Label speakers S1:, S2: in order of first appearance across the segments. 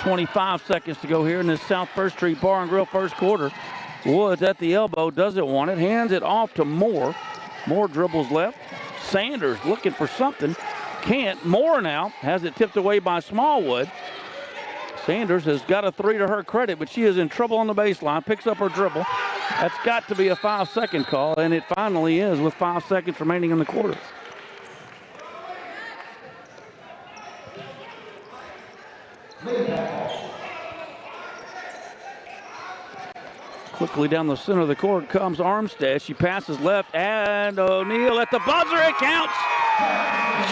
S1: 25 seconds to go here in this South First Street Bar and Grill first quarter. Woods at the elbow, doesn't want it, hands it off to Moore. Moore dribbles left. Sanders looking for something, can't. Moore now has it tipped away by Smallwood. Sanders has got a 3 to her credit, but she is in trouble on the baseline, picks up her dribble. That's got to be a 5-second call, and it finally is with 5 seconds remaining in the quarter. Quickly down the center of the court comes Armstead. She passes left, and O'Neal at the buzzer. It counts.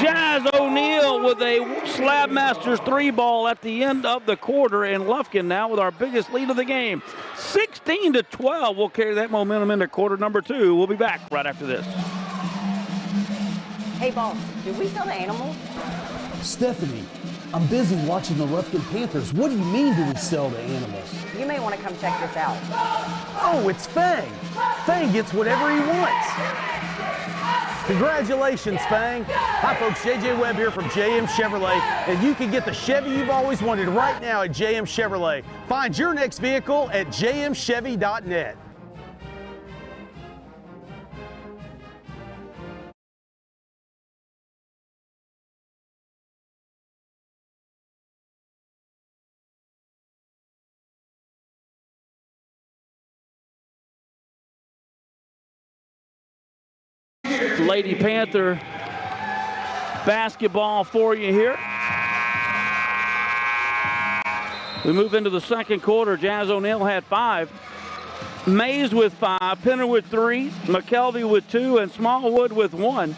S1: Jazz O'Neal with a Slab Masters 3 ball at the end of the quarter, and Lufkin now with our biggest lead of the game. 16-12. We'll carry that momentum into quarter number 2. We'll be back right after this.
S2: Hey, boss, did we sell the animals?
S3: Stephanie, I'm busy watching the Lufkin Panthers. What do you mean, do we sell the animals?
S2: You may want to come check this out.
S3: Oh, it's Fang. Fang gets whatever he wants. Congratulations, Fang. Hi, folks. JJ Webb here from JM Chevrolet, and you can get the Chevy you've always wanted right now at JM Chevrolet. Find your next vehicle at jmchevy.net.
S1: Lady Panther basketball for you here. We move into the second quarter. Jazz O'Neal had 5. Mays with 5, Penner with 3, McKelvey with 2, and Smallwood with 1.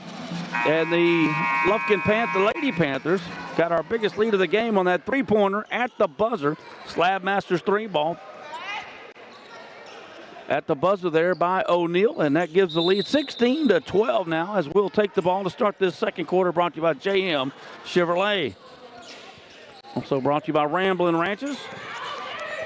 S1: And the Lady Panthers got our biggest lead of the game on that 3-pointer at the buzzer. Slab Masters 3 ball. At the buzzer there by O'Neal, and that gives the lead 16-12 now as we'll take the ball to start this second quarter, brought to you by JM Chevrolet. Also brought to you by Ramblin' Ranches.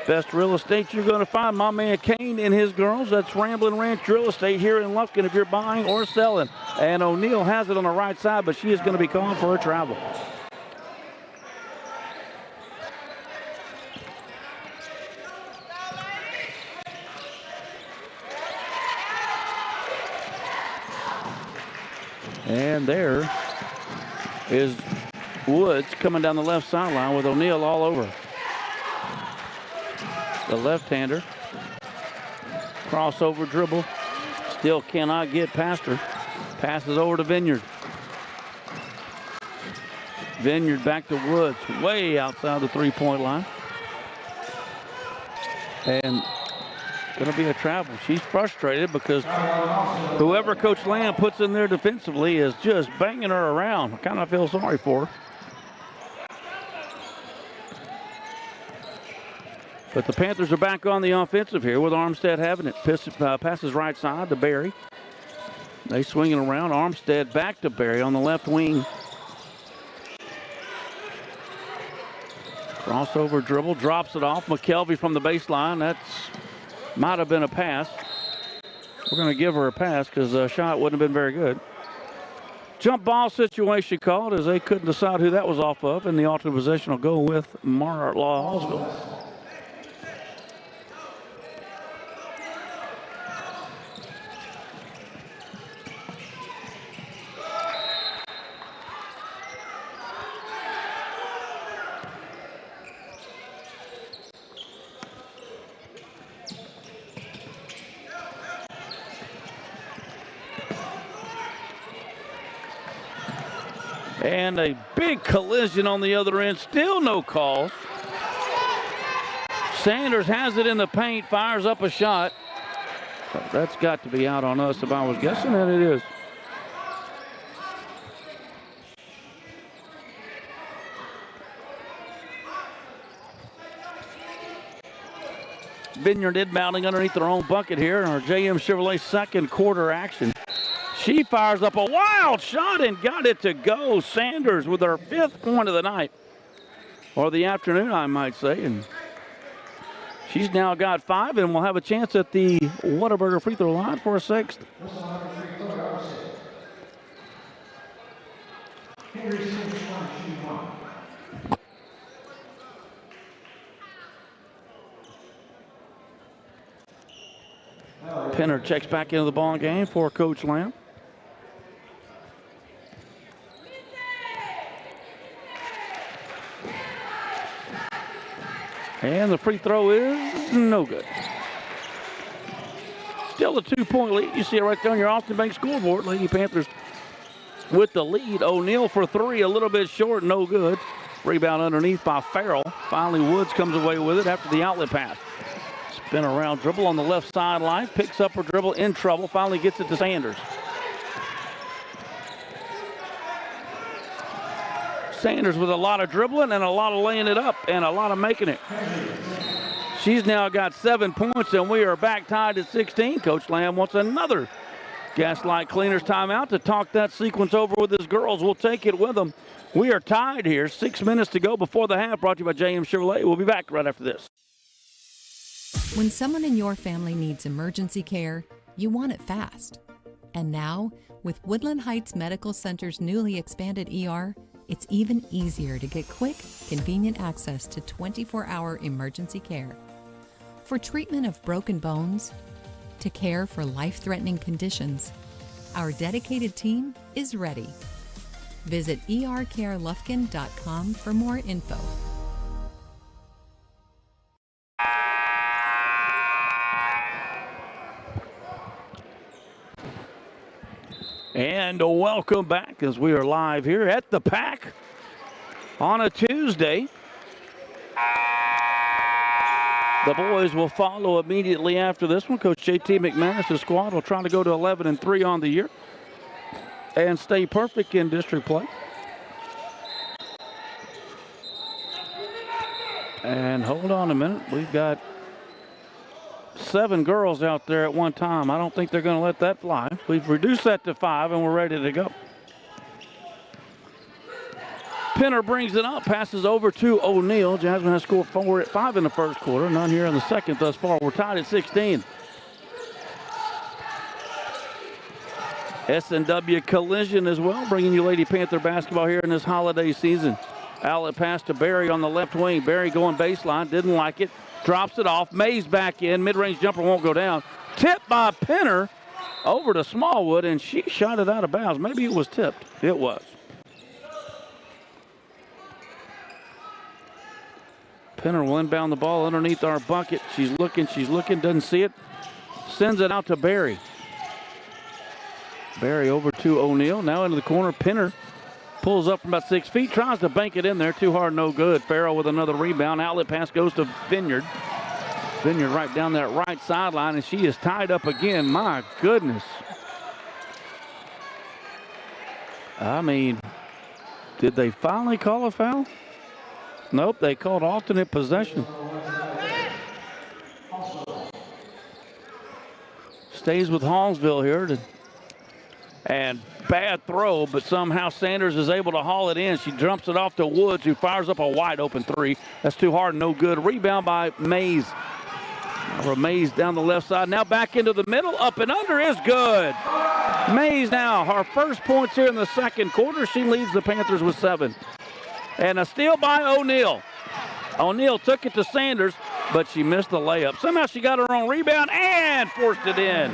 S1: Best real estate you're going to find. My man Kane and his girls. That's Ramblin' Ranch Real Estate here in Lufkin if you're buying or selling. And O'Neal has it on the right side, but she is going to be calling for her travel. And there is Woods coming down the left sideline with O'Neal all over. The left-hander. Crossover dribble. Still cannot get past her. Passes over to Vineyard. Vineyard back to Woods. Way outside the three-point line. And going to be a travel. She's frustrated because whoever Coach Lamb puts in there defensively is just banging her around. I kind of feel sorry for her. But the Panthers are back on the offensive here with Armstead having it. Passes right side to Berry. They swing it around. Armstead back to Berry on the left wing. Crossover dribble, drops it off. McKelvey from the baseline. That's might have been a pass. We're going to give her a pass because the shot wouldn't have been very good. Jump ball situation called as they couldn't decide who that was off of, and the alternate possession will go with Law Hallsville. And a big collision on the other end. Still no call. Sanders has it in the paint, fires up a shot. That's got to be out on us if I was guessing, and it is. Vineyard inbounding underneath their own bucket here in our JM Chevrolet second quarter action. She fires up a wild shot and got it to go. Sanders with her 5th point of the night, or the afternoon, I might say. And she's now got 5 and will have a chance at the Whataburger free throw line for a 6th. Penner checks back into the ball game for Coach Lamb. And the free throw is no good. Still a 2-point lead. You see it right there on your Austin Bank scoreboard. Lady Panthers with the lead. O'Neal for three, a little bit short, no good. Rebound underneath by Farrell. Finally, Woods comes away with it after the outlet pass. Spin around dribble on the left sideline. Picks up her dribble, in trouble. Finally gets it to Sanders. Sanders with a lot of dribbling and a lot of laying it up and a lot of making it. She's now got 7 points, and we are back tied at 16. Coach Lamb wants another Gaslight Cleaners timeout to talk that sequence over with his girls. We'll take it with them. We are tied here. 6 minutes to go before the half. Brought to you by JM Chevrolet. We'll be back right after this.
S4: When someone in your family needs emergency care, you want it fast. And now, with Woodland Heights Medical Center's newly expanded ER, it's even easier to get quick, convenient access to 24-hour emergency care. For treatment of broken bones, to care for life-threatening conditions, our dedicated team is ready. Visit ercarelufkin.com for more info.
S1: And welcome back as we are live here at the Pack on a Tuesday. The boys will follow immediately after this one. Coach JT McManus' squad will try to go to 11-3 on the year and stay perfect in district play. And hold on a minute. We've got 7 girls out there at one time. I don't think they're going to let that fly. We've reduced that to 5, and we're ready to go. Penner brings it up, passes over to O'Neal. Jasmine has scored 5 in the first quarter, none here in the second thus far. We're tied at 16. S&W Collision as well, bringing you Lady Panther basketball here in this holiday season. Outlet pass to Barry on the left wing. Barry going baseline, didn't like it. Drops it off. Mays back in. Mid-range jumper won't go down. Tipped by Penner over to Smallwood, and she shot it out of bounds. Maybe it was tipped. It was. Penner will inbound the ball underneath our bucket. She's looking, doesn't see it. Sends it out to Barry. Barry over to O'Neal. Now into the corner. Penner pulls up from about 6 feet, tries to bank it in there. Too hard, no good. Farrell with another rebound. Outlet pass goes to Vineyard. Vineyard right down that right sideline, and she is tied up again. My goodness. I mean, did they finally call a foul? Nope, they called alternate possession. Stays with Hallsville here. And bad throw, but somehow Sanders is able to haul it in. She jumps it off to Woods, who fires up a wide open three. That's too hard, no good. Rebound by Mays. Mays down the left side. Now back into the middle. Up and under is good. Mays now, her first points here in the second quarter. She leads the Panthers with 7. And a steal by O'Neal. O'Neal took it to Sanders, but she missed the layup. Somehow she got her own rebound and forced it in.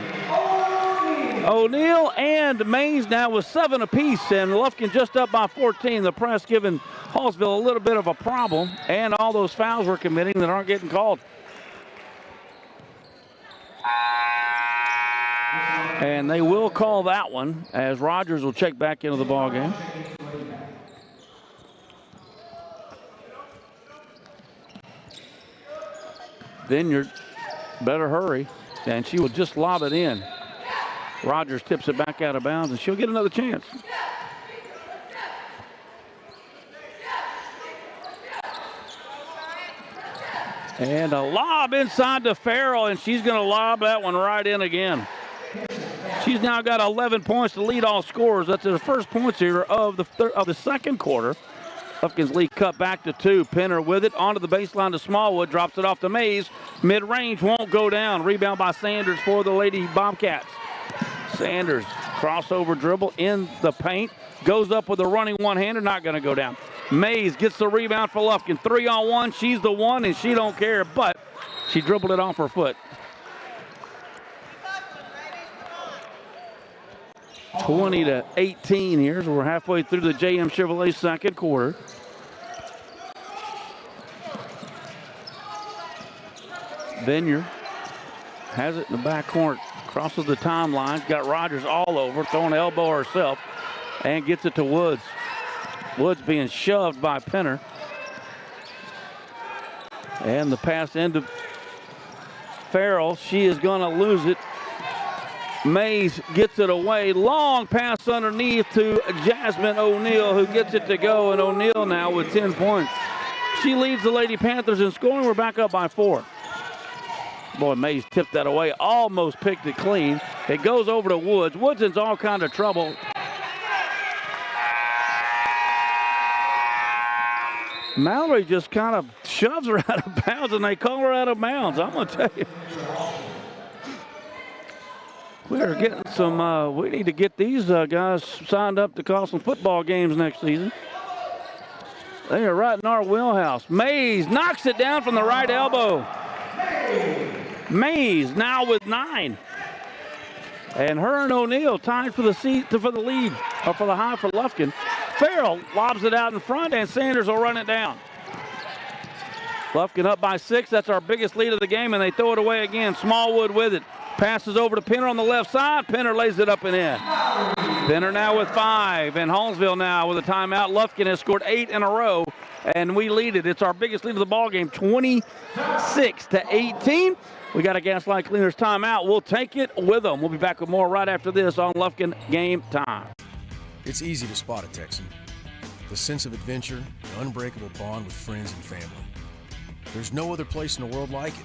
S1: O'Neal and Mays now with 7 apiece, and Lufkin just up by 14. The press giving Hallsville a little bit of a problem, and all those fouls we're committing that aren't getting called. And they will call that one as Rogers will check back into the ball game. Vineyard better hurry, and she will just lob it in. Rogers tips it back out of bounds, and she'll get another chance. And a lob inside to Farrell, and she's going to lob that one right in again. She's now got 11 points to lead all scorers. That's her first points here of the second quarter. Lufkin's lead cut back to 2. Penner with it onto the baseline to Smallwood. Drops it off to Mays. Mid-range won't go down. Rebound by Sanders for the Lady Bobcats. Sanders, crossover dribble in the paint. Goes up with a running one-hander. Not going to go down. Mays gets the rebound for Lufkin. 3-on-1. She's the one, and she don't care, but she dribbled it off her foot. 20-18 here, so we're halfway through the JM Chevrolet second quarter. Vineyard has it in the back corner, crosses the timeline, got Rogers all over, throwing an elbow herself, and gets it to Woods. Woods being shoved by Penner. And the pass into Farrell. She is going to lose it. Mays gets it away. Long pass underneath to Jasmine O'Neal, who gets it to go. And O'Neal now with 10 points. She leads the Lady Panthers in scoring. We're back up by 4. Boy, Mays tipped that away. Almost picked it clean. It goes over to Woods. Woods in all kind of trouble. Mallory just kind of shoves her out of bounds, and they call her out of bounds. I'm going to tell you. We're getting some, we need to get these guys signed up to call some football games next season. They are right in our wheelhouse. Mays knocks it down from the right elbow. Mays now with 9. And her and O'Neal tied for the lead, or for the high for Lufkin. Farrell lobs it out in front, and Sanders will run it down. Lufkin up by 6. That's our biggest lead of the game, and they throw it away again. Smallwood with it. Passes over to Penner on the left side. Penner lays it up and in. Penner now with 5, and Hallsville now with a timeout. Lufkin has scored 8 in a row, and we lead it. It's our biggest lead of the ball game, 26-18. We got a Gaslight Cleaners timeout. We'll take it with them. We'll be back with more right after this on Lufkin Game Time.
S5: It's easy to spot a Texan. The sense of adventure, the unbreakable bond with friends and family. There's no other place in the world like it.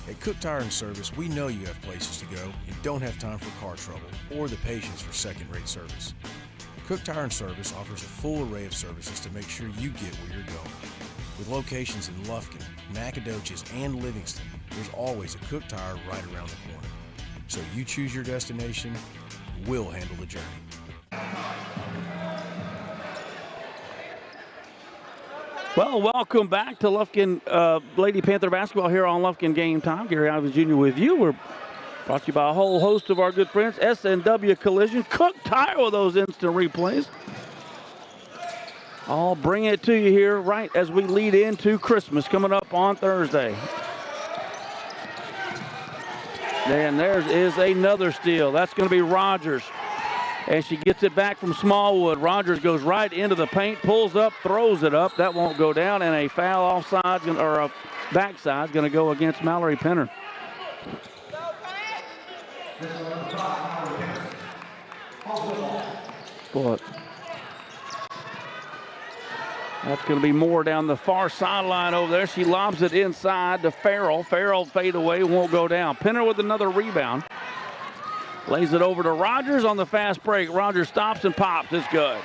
S5: At Cook Tire and Service, we know you have places to go and don't have time for car trouble or the patience for second-rate service. Cook Tire and Service offers a full array of services to make sure you get where you're going. With locations in Lufkin, Nacogdoches, and Livingston, there's always a Cook Tire right around the corner. So you choose your destination, we'll handle the journey.
S1: Well, welcome back to Lufkin Lady Panther basketball here on Lufkin Game Time. Gary Ivins Jr. with you. We're brought to you by a whole host of our good friends. S&W Collision. Cook Tire with those instant replays. I'll bring it to you here right as we lead into Christmas coming up on Thursday. And there is another steal. That's going to be Rogers. And she gets it back from Smallwood. Rogers goes right into the paint, pulls up, throws it up. That won't go down, and a foul offside, or a backside, is going to go against Mallory Penner. Boy, that's going to be more down the far sideline over there. She lobs it inside to Farrell. Farrell fade away, won't go down. Penner with another rebound. Lays it over to Rogers on the fast break. Rogers stops and pops. It's good.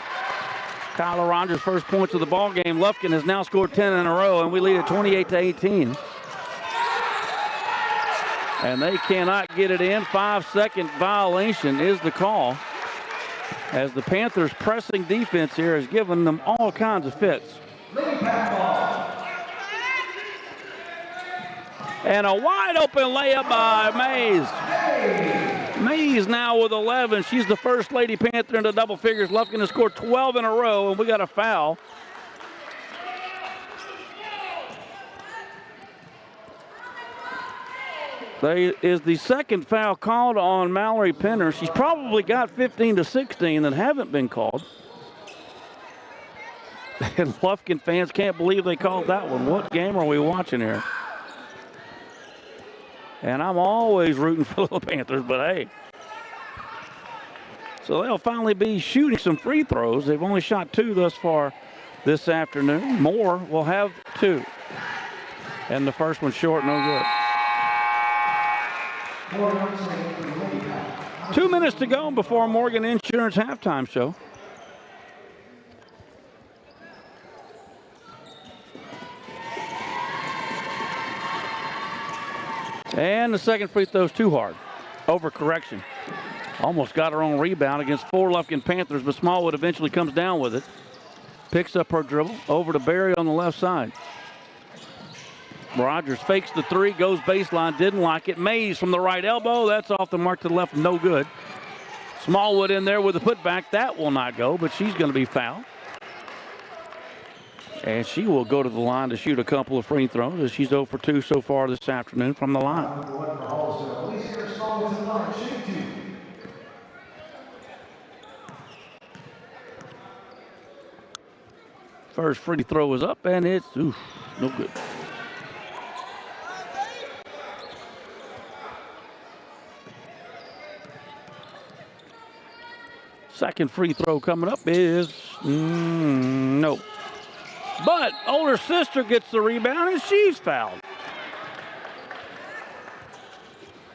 S1: Kyla Rogers' first points of the ball game. Lufkin has now scored 10 in a row, and we lead at 28-18. And they cannot get it in. 5-second violation is the call, as the Panthers' pressing defense here has given them all kinds of fits. And a wide open layup by Mays. Mays now with 11. She's the first Lady Panther into double figures. Lufkin has scored 12 in a row, and we got a foul. Is the second foul called on Mallory Penner. She's probably got 15 to 16 that haven't been called. And Lufkin fans can't believe they called that one. What game are we watching here? And I'm always rooting for the Panthers, but hey. So they'll finally be shooting some free throws. They've only shot 2 thus far this afternoon. Moore will have 2. And the first one short, no good. 2 minutes to go before Morgan Insurance halftime show. And the second free throw's too hard. Overcorrection. Almost got her own rebound against 4 Lufkin Panthers, but Smallwood eventually comes down with it. Picks up her dribble over to Barry on the left side. Rogers fakes the 3, goes baseline, didn't like it. Mays from the right elbow. That's off the mark to the left, no good. Smallwood in there with the putback. That will not go, but she's going to be fouled. And she will go to the line to shoot a couple of free throws as she's 0 for 2 so far this afternoon from the line. First free throw is up, and it's no good. Second free throw coming up is no. But older sister gets the rebound, and she's fouled.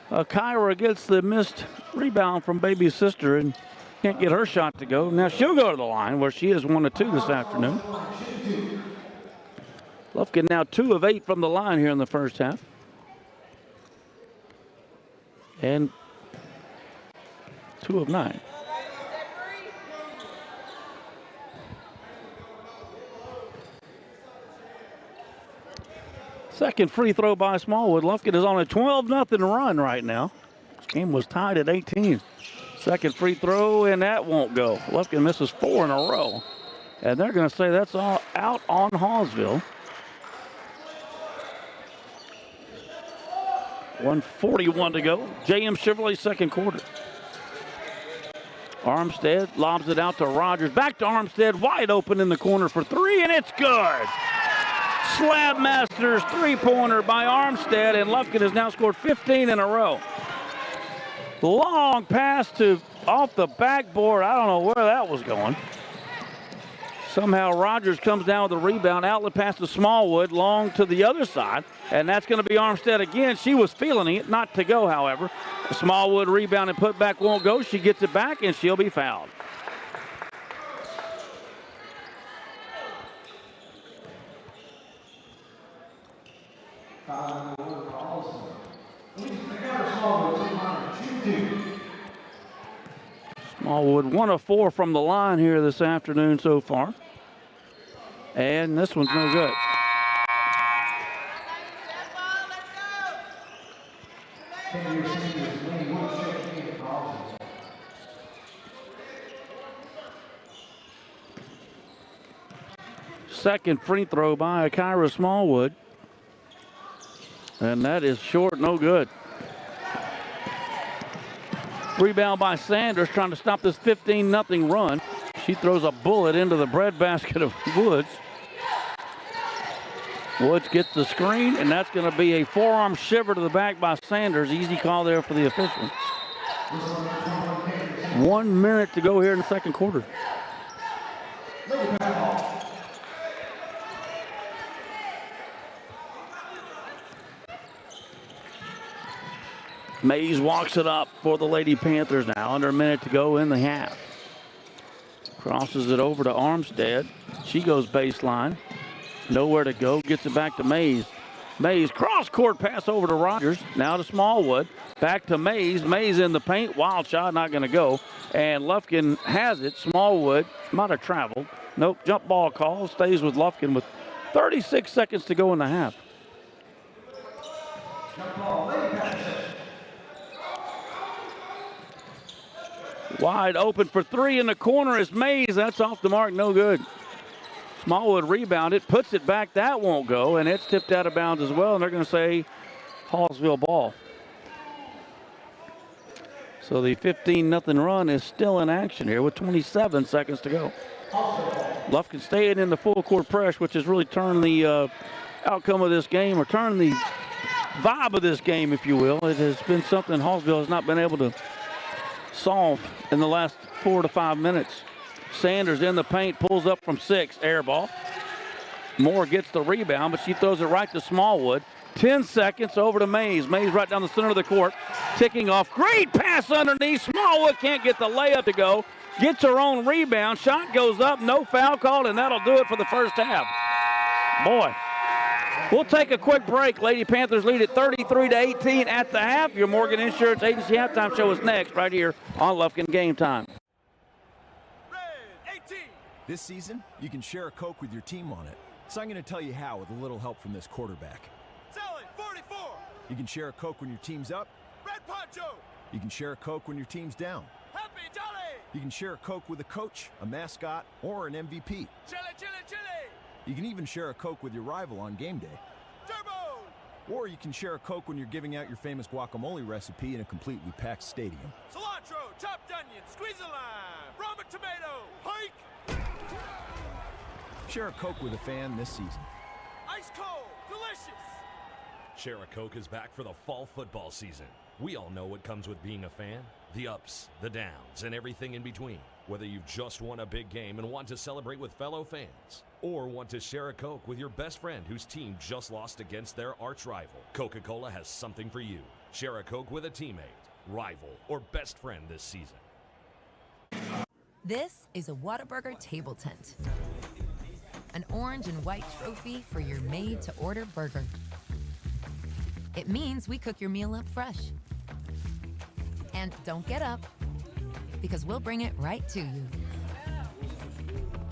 S1: Kyra gets the missed rebound from baby sister and can't get her shot to go. Now she'll go to the line where she is 1 of 2 this afternoon. Lufkin now 2 of 8 from the line here in the first half. And 2 of 9. Second free throw by Smallwood. Lufkin is on a 12-0 run right now. This game was tied at 18. Second free throw, and that won't go. Lufkin misses 4 in a row. And they're going to say that's all out on Hallsville. 1:41 to go. JM Chevrolet second quarter. Armstead lobs it out to Rogers. Back to Armstead, wide open in the corner for 3, and it's good. Slab Masters three-pointer by Armstead, and Lufkin has now scored 15 in a row. Long pass to off the backboard. I don't know where that was going. Somehow Rogers comes down with a rebound. Outlet pass to Smallwood, long to the other side, and that's going to be Armstead again. She was feeling it, not to go, however. Smallwood rebound and put back won't go. She gets it back, and she'll be fouled. Smallwood 1 of 4 from the line here this afternoon so far. And this one's no good. Second free throw by Kyra Smallwood. And that is short, no good. Rebound by Sanders, trying to stop this 15-0 run. She throws a bullet into the breadbasket of Woods. Woods gets the screen, and that's going to be a forearm shiver to the back by Sanders. Easy call there for the official. 1 minute to go here in the second quarter. Mays walks it up for the Lady Panthers now. Under a minute to go in the half. Crosses it over to Armstead. She goes baseline. Nowhere to go. Gets it back to Mays. Mays cross-court pass over to Rogers. Now to Smallwood. Back to Mays. Mays in the paint. Wild shot, not going to go. And Lufkin has it. Smallwood might have traveled. Nope, jump ball call. Stays with Lufkin with 36 seconds to go in the half. Wide open for 3 in the corner is Mays. That's off the mark, no good. Smallwood rebounded, puts it back. That won't go, and it's tipped out of bounds as well, and they're going to say Hallsville ball. So the 15-0 run is still in action here with 27 seconds to go. Lufkin staying in the full court press, which has really turned the outcome of this game, or turned the vibe of this game, if you will. It has been something Hallsville has not been able to solve in the last 4 to 5 minutes. Sanders in the paint, pulls up from 6, air ball. Moore gets the rebound, but she throws it right to Smallwood. 10 seconds over to Mays. Mays right down the center of the court, ticking off. Great pass underneath. Smallwood can't get the layup to go. Gets her own rebound. Shot goes up, no foul called, and that'll do it for the first half. Boy. We'll take a quick break. Lady Panthers lead at 33-18 at the half. Your Morgan Insurance Agency halftime show is next right here on Lufkin Game Time.
S5: Red 18. This season, you can share a Coke with your team on it. So I'm going to tell you how with a little help from this quarterback.
S6: Sally, 44.
S5: You can share a Coke when your team's up.
S6: Red Poncho.
S5: You can share a Coke when your team's down.
S6: Happy Jolly You can share a Coke with a coach, a mascot, or an MVP.
S7: Chili, chili, chili!
S6: You can even share a Coke with your rival on game day.
S7: Turbo!
S6: Or you can share a Coke when you're giving out your famous guacamole recipe in a completely packed stadium.
S7: Cilantro, chopped onion, squeeze a lime, Roma tomato, hike!
S6: Share a Coke with a fan this season.
S7: Ice cold, delicious!
S8: Share a Coke is back for the fall football season. We all know what comes with being a fan. The ups, the downs, and everything in between. Whether you've just won a big game and want to celebrate with fellow fans, or want to share a Coke with your best friend whose team just lost against their arch rival, Coca-Cola has something for you. Share a Coke with a teammate, rival, or best friend this season.
S9: This is a Whataburger table tent. An orange and white trophy for your made-to-order burger. It means we cook your meal up fresh. And don't get up, because we'll bring it right to you.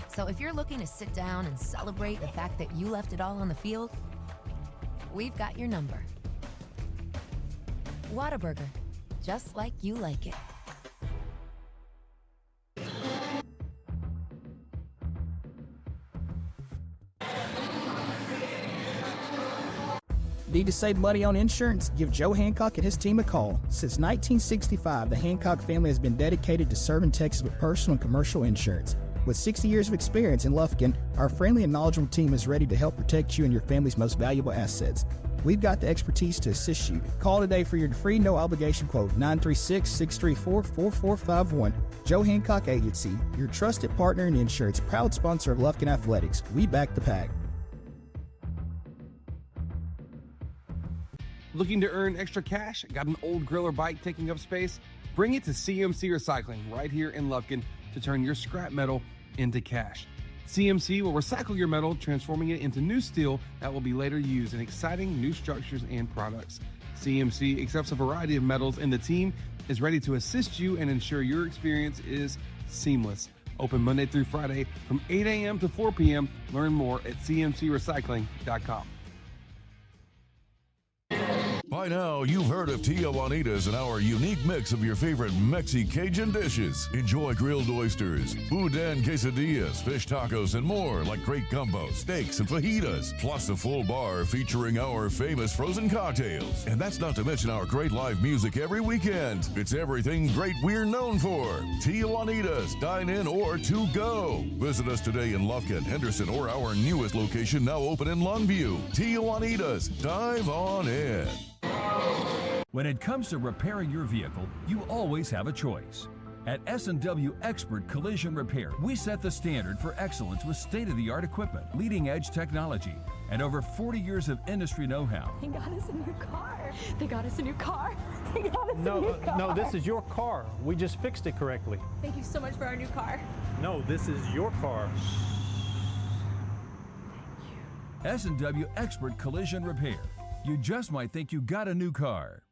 S9: So if you're looking to sit down and celebrate the fact that you left it all on the field, we've got your number. Whataburger, just like you like it.
S10: Need to save money on insurance? Give Joe Hancock and his team a call. Since 1965, the Hancock family has been dedicated to serving Texas with personal and commercial insurance. With 60 years of experience in Lufkin, our friendly and knowledgeable team is ready to help protect you and your family's most valuable assets. We've got the expertise to assist you. Call today for your free no-obligation quote, 936-634-4451. Joe Hancock Agency, your trusted partner in insurance, proud sponsor of Lufkin Athletics. We back the pack.
S11: Looking to earn extra cash? Got an old grill or bike taking up space? Bring it to CMC Recycling right here in Lufkin to turn your scrap metal into cash. CMC will recycle your metal, transforming it into new steel that will be later used in exciting new structures and products. CMC accepts a variety of metals, and the team is ready to assist you and ensure your experience is seamless. Open Monday through Friday from 8 a.m. to 4 p.m. Learn more at cmcrecycling.com.
S12: By now, you've heard of Tia Juanita's and our unique mix of your favorite Mexi-Cajun dishes. Enjoy grilled oysters, boudin quesadillas, fish tacos, and more like great gumbo, steaks, and fajitas. Plus a full bar featuring our famous frozen cocktails. And that's not to mention our great live music every weekend. It's everything great we're known for. Tia Juanita's, dine in or to go. Visit us today in Lufkin, Henderson, or our newest location now open in Longview. Tia Juanita's, dive on in.
S13: When it comes to repairing your vehicle, you always have a choice. At S&W Expert Collision Repair, we set the standard for excellence with state-of-the-art equipment, leading-edge technology, and over 40 years of industry know-how.
S14: They got us a new car. They got us a new car. They got us a new car.
S15: No, this is your car. We just fixed it correctly.
S14: Thank you so much for our new car.
S15: No, this is your car.
S13: S&W Expert Collision Repair. You just might think you got a new car.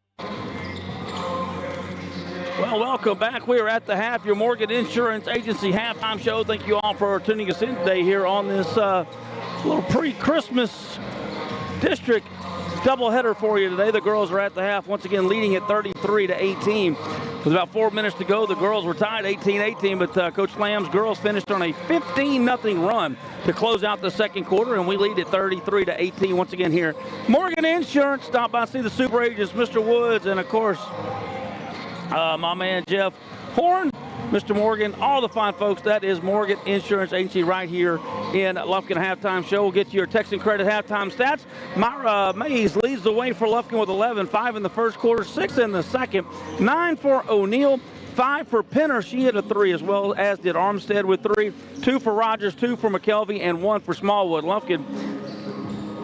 S1: Well, welcome back. We are at the half, your Morgan Insurance Agency halftime show. Thank you all for tuning us in today here on this little pre-Christmas district doubleheader for you today. The girls are at the half, once again leading at 33-18. With about 4 minutes to go, the girls were tied 18-18, but Coach Lamb's girls finished on a 15-0 run to close out the second quarter, and we lead at 33-18 once again here. Morgan Insurance, stop by, see the super agents, Mr. Woods, and of course, my man Jeff Horn, Mr. Morgan, all the fine folks. That is Morgan Insurance Agency right here in Lufkin Halftime Show. We'll get to your text and credit halftime stats. Myra Mays leads the way for Lufkin with 11, 5 in the first quarter, 6 in the second, 9 for O'Neill, 5 for Penner. She hit a 3 as well, as did Armstead with 3, 2 for Rogers, 2 for McKelvey, and 1 for Smallwood. Lufkin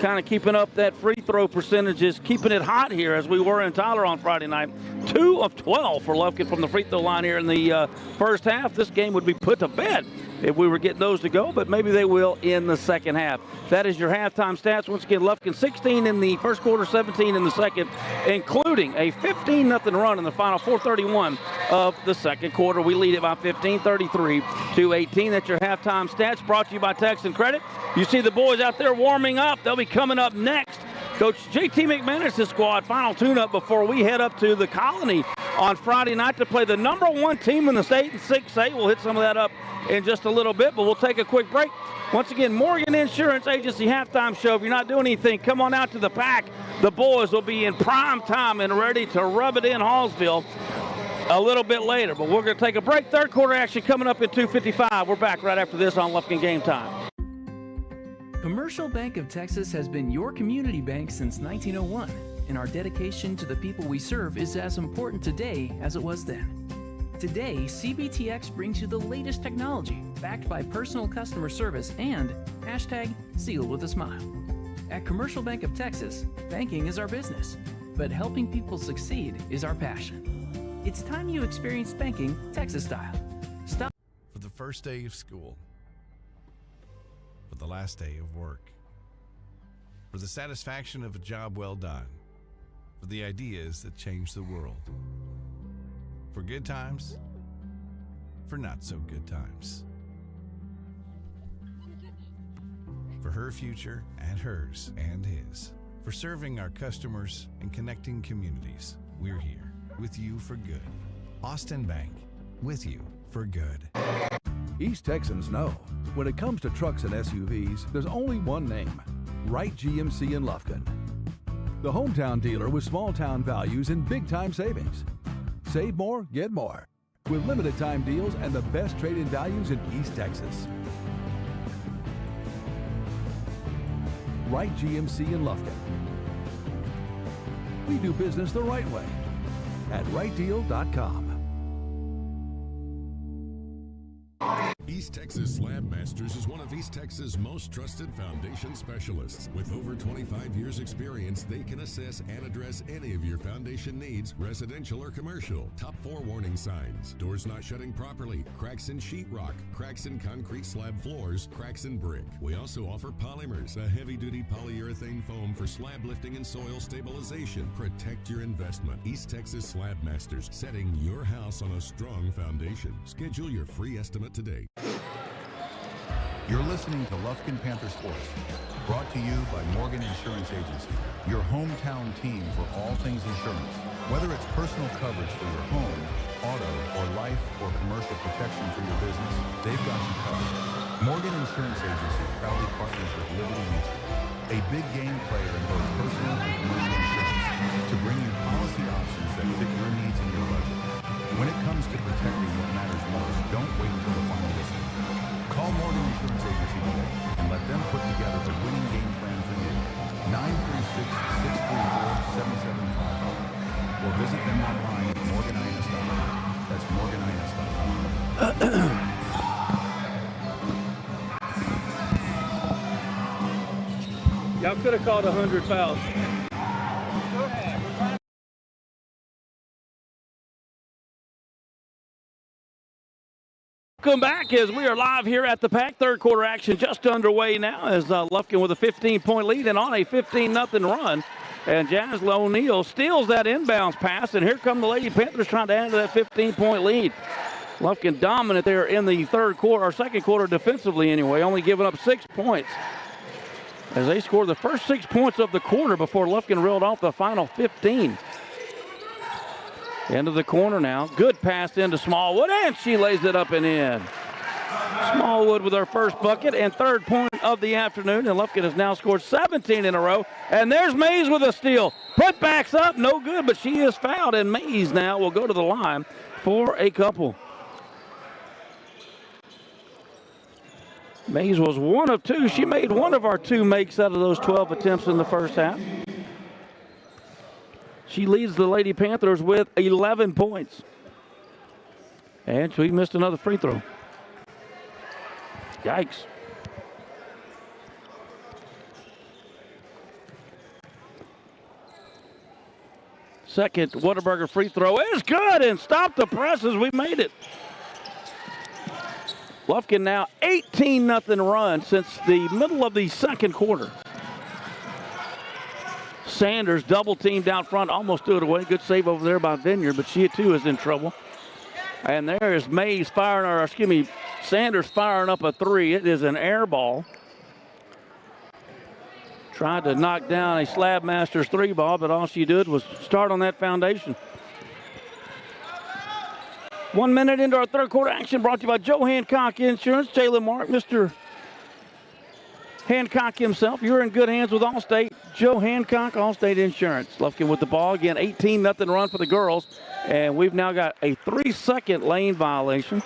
S1: kind of keeping up that free throw percentages, keeping it hot here as we were in Tyler on Friday night. 2 of 12 for Lufkin from the free throw line here in the first half. This game would be put to bed if we were getting those to go, but maybe they will in the second half. That is your halftime stats. Once again, Lufkin 16 in the first quarter, 17 in the second, including a 15-0 run in the final 4:31 of the second quarter. We lead it by 15, 33-18. That's your halftime stats, brought to you by Tex and Credit. You see the boys out there warming up. They'll be coming up next. Coach JT McManus' squad, final tune-up before we head up to the Colony on Friday night to play the number 1 team in the state in 6A. We'll hit some of that up in just a little bit, but we'll take a quick break. Once again, Morgan Insurance Agency halftime show. If you're not doing anything, come on out to the pack. The boys will be in prime time and ready to rub it in Hallsville a little bit later. But we're going to take a break. Third quarter action coming up in 2:55. We're back right after this on Lufkin Game Time.
S16: Commercial Bank of Texas has been your community bank since 1901, and our dedication to the people we serve is as important today as it was then. Today, CBTX brings you the latest technology, backed by personal customer service and #sealed with a smile. At Commercial Bank of Texas, banking is our business, but helping people succeed is our passion. It's time you experience banking Texas style. Stop.
S17: For the first day of school, for the last day of work, for the satisfaction of a job well done, for the ideas that change the world, for good times, for not so good times, for her future and hers and his, for serving our customers and connecting communities. We're here with you for good. Austin Bank, with you for good.
S18: East Texans know when it comes to trucks and SUVs, there's only one name: Wright GMC in Lufkin. The hometown dealer with small town values and big time savings. Save more, get more, with limited time deals and the best trade-in values in East Texas. Wright GMC in Lufkin. We do business the right way at wrightdeal.com.
S19: East Texas Slab Masters is one of East Texas' most trusted foundation specialists. With over 25 years experience, they can assess and address any of your foundation needs, residential or commercial. Top 4 warning signs: doors not shutting properly, cracks in sheetrock, cracks in concrete slab floors, cracks in brick. We also offer polymers, a heavy-duty polyurethane foam for slab lifting and soil stabilization. Protect your investment. East Texas Slab Masters, setting your house on a strong foundation. Schedule your free estimate today.
S20: You're listening to Lufkin Panther Sports, brought to you by Morgan Insurance Agency, your hometown team for all things insurance. Whether it's personal coverage for your home, auto, or life, or commercial protection for your business, they've got you covered. Morgan Insurance Agency proudly partners with Liberty Mutual, a big game player in both personal and commercial insurance, to bring you policy options that fit your needs and your budget. When it comes to protecting what matters most, don't wait until the final whistle. Call Morgan Insurance Agency today and let them put together a winning game plan for you. 936-634-7755. Or visit them online at morganins.com. That's morganins.com.
S1: Y'all could have called 100 fouls. Welcome back as we are live here at the Pack. Third quarter action just underway now as Lufkin with a 15-point lead and on a 15-0 run. And Jasmine O'Neal steals that inbounds pass, and here come the Lady Panthers trying to add to that 15-point lead. Lufkin dominant there in the third quarter, or second quarter defensively anyway, only giving up 6 points as they scored the first 6 points of the quarter before Lufkin reeled off the final 15. Into the corner now. Good pass into Smallwood, and she lays it up and in. Smallwood with her first bucket and third point of the afternoon, and Lufkin has now scored 17 in a row. And there's Mays with a steal. Put backs up, no good, but she is fouled, and Mays now will go to the line for a couple. Mays was 1 of 2. She made one of our 2 makes out of those 12 attempts in the first half. She leads the Lady Panthers with 11 points. And she missed another free throw. Yikes. Second Whataburger free throw is good, and stop the presses. We made it. Lufkin now 18-0 run since the middle of the second quarter. Sanders double teamed down front, almost threw it away. Good save over there by Vineyard, but she too is in trouble. And there is Mays firing, or excuse me, Sanders firing up a 3. It is an air ball. Tried to knock down a Slab Masters 3 ball, but all she did was start on that foundation. 1 minute into our third quarter action, brought to you by Joe Hancock Insurance. Jalen Mark, Mr. Hancock himself. You're in good hands with Allstate. Joe Hancock, Allstate Insurance. Lufkin with the ball. Again, 18-0 run for the girls. And we've now got a 3-second lane violation.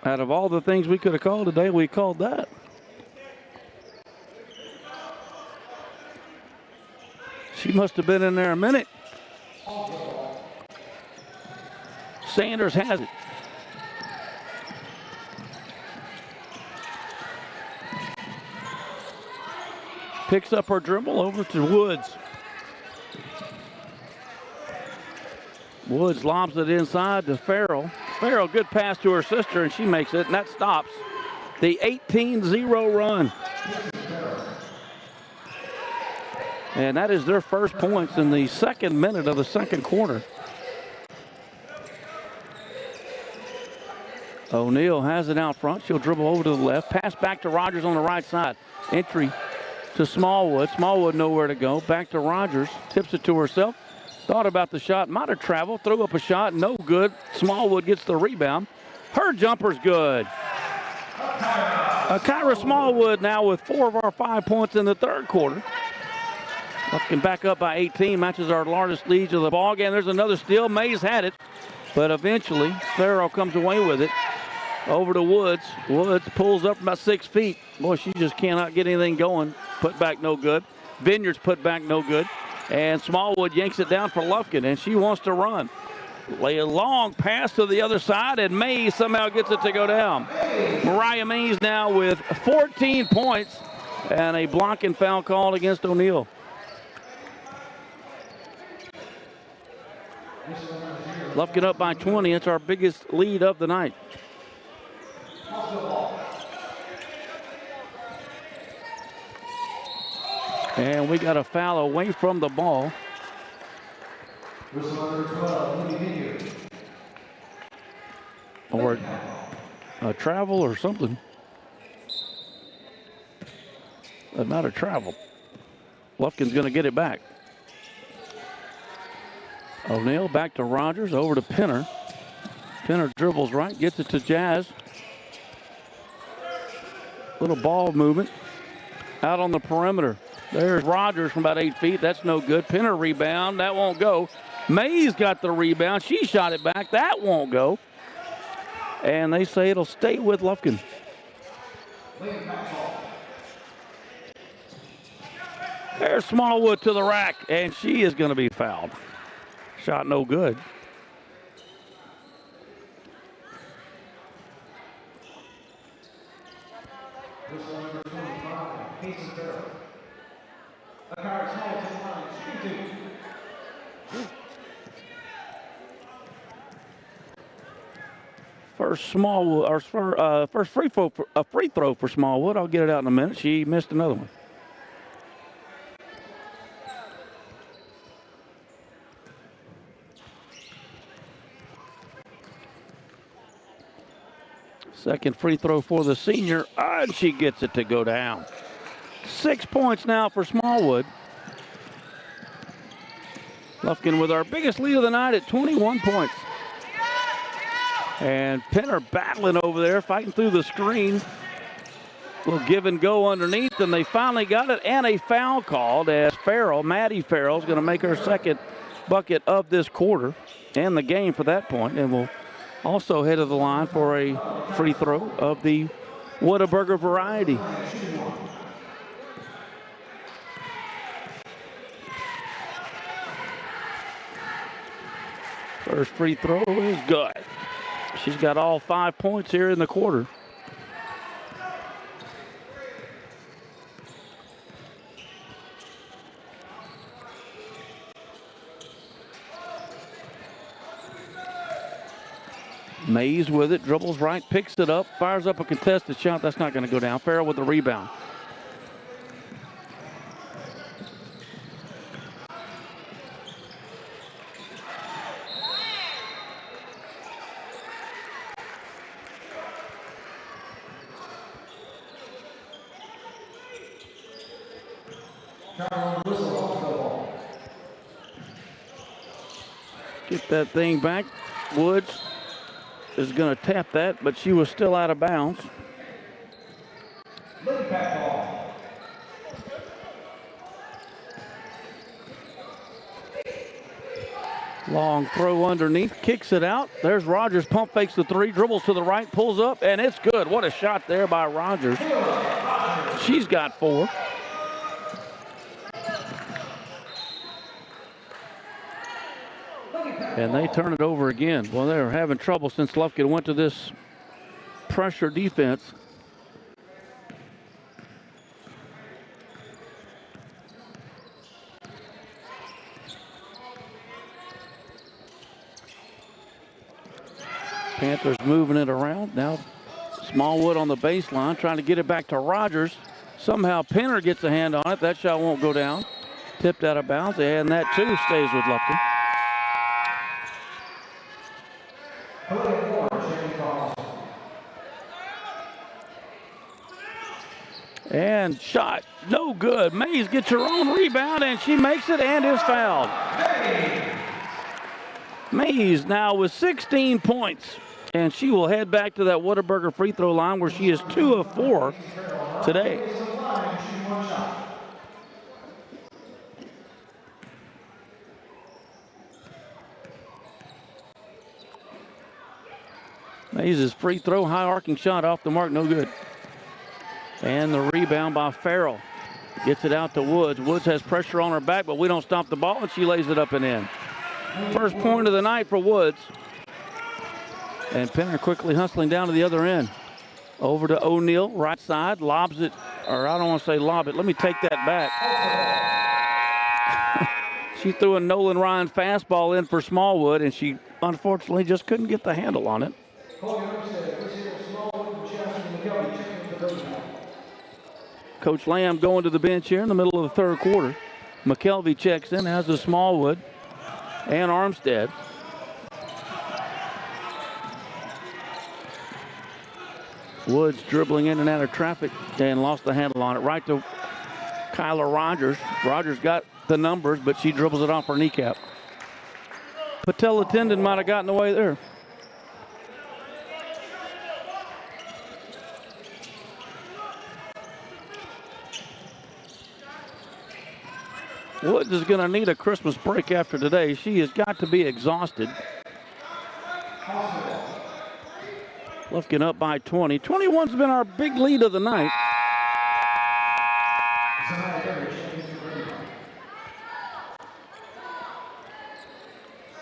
S1: Out of all the things we could have called today, we called that. She must have been in there a minute. Sanders has it. Picks up her dribble over to Woods. Woods lobs it inside to Farrell. Farrell, good pass to her sister, and she makes it, and that stops the 18-0 run. And that is their first points in the second minute of the second quarter. O'Neal has it out front. She'll dribble over to the left. Pass back to Rogers on the right side. Entry to Smallwood. Smallwood nowhere to go. Back to Rogers. Tips it to herself. Thought about the shot. Might have traveled. Threw up a shot. No good. Smallwood gets the rebound. Her jumper's good. Kyra Smallwood now with 4 of our 5 points in the third quarter. Lufkin back up by 18. Matches our largest lead of the ball game. There's another steal. Mays had it. But eventually, Farrell comes away with it. Over to Woods. Woods pulls up about 6 feet. Boy, she just cannot get anything going. Put back no good. Vineyards put back no good. And Smallwood yanks it down for Lufkin, and she wants to run. Lay a long pass to the other side, and Mays somehow gets it to go down. Mariah Mays now with 14 points and a blocking foul called against O'Neal. Lufkin up by 20. It's our biggest lead of the night. And we got a foul away from the ball. Or a travel or something. That might have traveled. Lufkin's going to get it back. O'Neal back to Rogers, over to Pinner. Pinner dribbles right, gets it to Jazz. Little ball movement out on the perimeter. There's Rogers from about 8 feet. That's no good. Pinner rebound. That won't go. Mays got the rebound. She shot it back. That won't go. And they say it'll stay with Lufkin. There's Smallwood to the rack, and she is going to be fouled. Shot no good. First Smallwood, or first free throw for Smallwood. I'll get it out in a minute. She missed another one. Second free throw for the senior, and she gets it to go down. 6 points now for Smallwood. Lufkin with our biggest lead of the night at 21 points. And Pinner battling over there, fighting through the screen. Little give and go underneath, and they finally got it, and a foul called as Maddie Farrell, is going to make her second bucket of this quarter and the game for that point, and will also head to the line for a free throw of the Whataburger variety. First free throw is good. She's got all 5 points here in the quarter. Mays with it, dribbles right, picks it up, fires up a contested shot. That's not going to go down. Farrell with the rebound. Get that thing back. Woods is going to tap that, but she was still out of bounds. Long throw underneath, kicks it out. There's Rogers, pump fakes the three, dribbles to the right, pulls up, and it's good. What a shot there by Rogers. She's got 4. And they turn it over again. Well, they were having trouble since Lufkin went to this pressure defense. Panthers moving it around. Now Smallwood on the baseline, trying to get it back to Rogers. Somehow Penner gets a hand on it. That shot won't go down. Tipped out of bounds, and that too stays with Lufkin. And shot, no good. Mays gets her own rebound, and she makes it and is fouled. Mays now with 16 points, and she will head back to that Whataburger free throw line where she is 2 of 4 today. Mays' free throw, high arcing shot off the mark, no good. And the rebound by Farrell. Gets it out to Woods. Woods has pressure on her back, but we don't stop the ball, and she lays it up and in. First point of the night for Woods. And Penner quickly hustling down to the other end. Over to O'Neal, right side, lobs it, or I don't want to say lob it. Let me take that back. She threw a Nolan Ryan fastball in for Smallwood, and she unfortunately just couldn't get the handle on it. Coach Lamb going to the bench here in the middle of the third quarter. McKelvey checks in, as does Smallwood and Armstead. Woods dribbling in and out of traffic and lost the handle on it. Right to Kyla Rogers. Rogers got the numbers, but she dribbles it off her kneecap. Patella tendon might have gotten away there. Woods is going to need a Christmas break after today. She has got to be exhausted. Lufkin up by 20. 21's been our big lead of the night.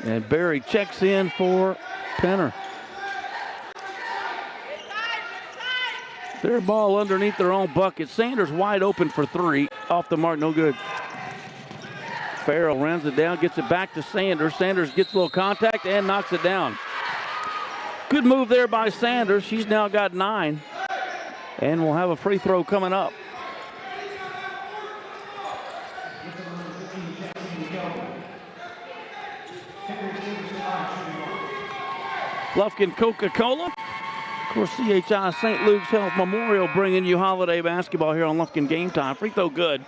S1: And Barry checks in for Penner. Their ball underneath their own bucket. Sanders wide open for 3. Off the mark, no good. Farrell runs it down, gets it back to Sanders. Sanders gets a little contact and knocks it down. Good move there by Sanders. She's now got 9. And we'll have a free throw coming up. Lufkin Coca-Cola. Of course, CHI St. Luke's Health Memorial bringing you holiday basketball here on Lufkin Game Time. Free throw good,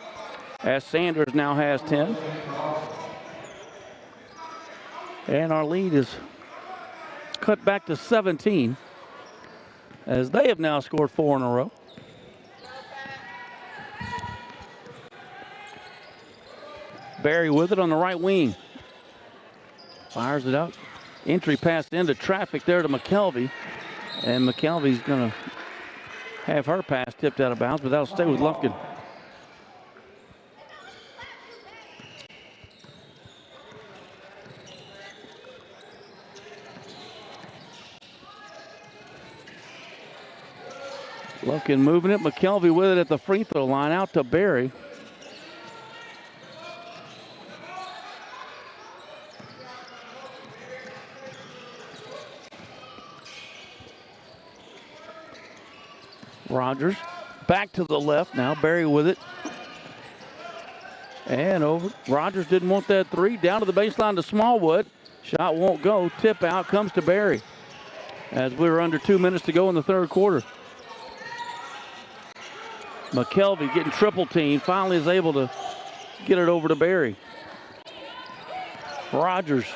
S1: as Sanders now has 10. And our lead is cut back to 17, as they have now scored 4 in a row. Barry with it on the right wing. Fires it out. Entry pass into traffic there to McKelvey. And McKelvey's going to have her pass tipped out of bounds, but that'll stay with Lufkin. Lufkin moving it. McKelvey with it at the free throw line, out to Barry. Rogers back to the left now. Barry with it. And over. Rogers didn't want that 3. Down to the baseline to Smallwood. Shot won't go. Tip out comes to Barry, as we're under 2 minutes to go in the third quarter. McKelvey getting triple teamed. Finally is able to get it over to Barry. Rogers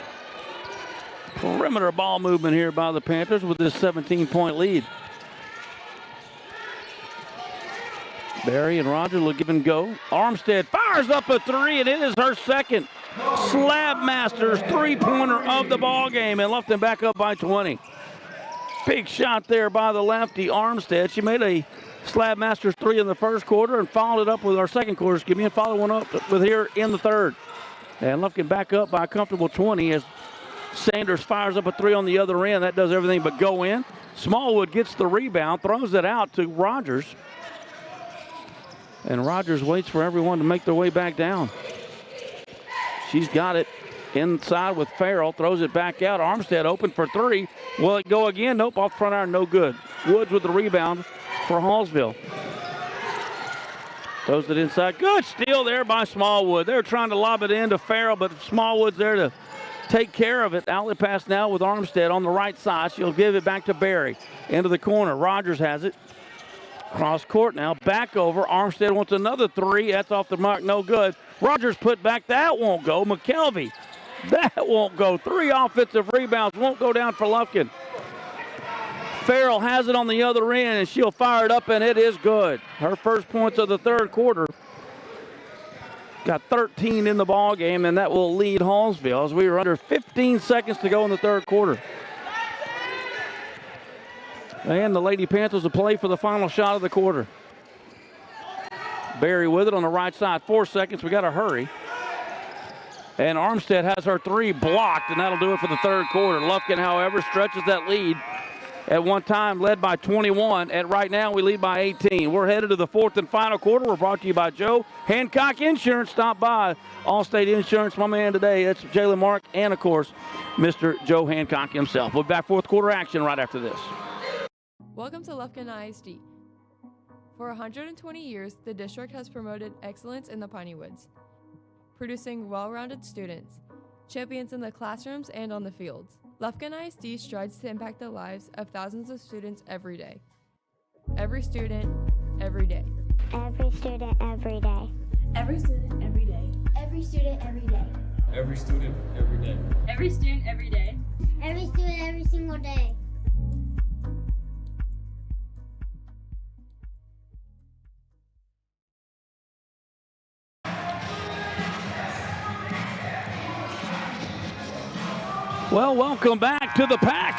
S1: Perimeter ball movement here by the Panthers with this 17-point lead. Barry and Rogers will give and go. Armstead fires up a three, and it is her second. Slab Masters three-pointer of the ball game, and Lufkin back up by 20. Big shot there by the lefty Armstead. She made a Slab Masters three in the first quarter and followed it up with our second quarter. Give me and follow one up with here in the third. And Lufkin back up by a comfortable 20 as Sanders fires up a three on the other end. That does everything but go in. Smallwood gets the rebound, throws it out to Rogers. And Rogers waits for everyone to make their way back down. She's got it inside with Farrell, throws it back out. Armstead open for three. Will it go again? Nope, off front iron, no good. Woods with the rebound for Hallsville. Throws it inside. Good steal there by Smallwood. They're trying to lob it into Farrell, but Smallwood's there to take care of it. Outlet pass now with Armstead on the right side. She'll give it back to Barry. Into the corner. Rogers has it. Cross court now. Back over. Armstead wants another three. That's off the mark. No good. Rogers put back. That won't go. McKelvey. That won't go. 3 offensive rebounds. Won't go down for Lufkin. Farrell has it on the other end, and she'll fire it up, and it is good. Her first points of the third quarter. Got 13 in the ball game, and that will lead Hallsville as we are under 15 seconds to go in the third quarter. And the Lady Panthers will play for the final shot of the quarter. Barry with it on the right side. 4 seconds. We got to hurry. And Armstead has her three blocked, and that'll do it for the third quarter. Lufkin, however, stretches that lead. At one time, led by 21. At right now, we lead by 18. We're headed to the fourth and final quarter. We're brought to you by Joe Hancock Insurance. Stop by Allstate Insurance. My man today, that's Jalen Mark, and, of course, Mr. Joe Hancock himself. We'll be back fourth quarter action right after this.
S21: Welcome to Lufkin ISD. For 120 years, the district has promoted excellence in the Piney Woods, producing well-rounded students, champions in the classrooms and on the fields. Lufkin ISD strives to impact the lives of thousands of students every day. Every student, every day.
S22: Every student, every day.
S14: Every student, every day.
S22: Every student, every day.
S23: Every student, every day.
S14: Every student, every day.
S22: Every student, every single day.
S1: Well, welcome back to the pack.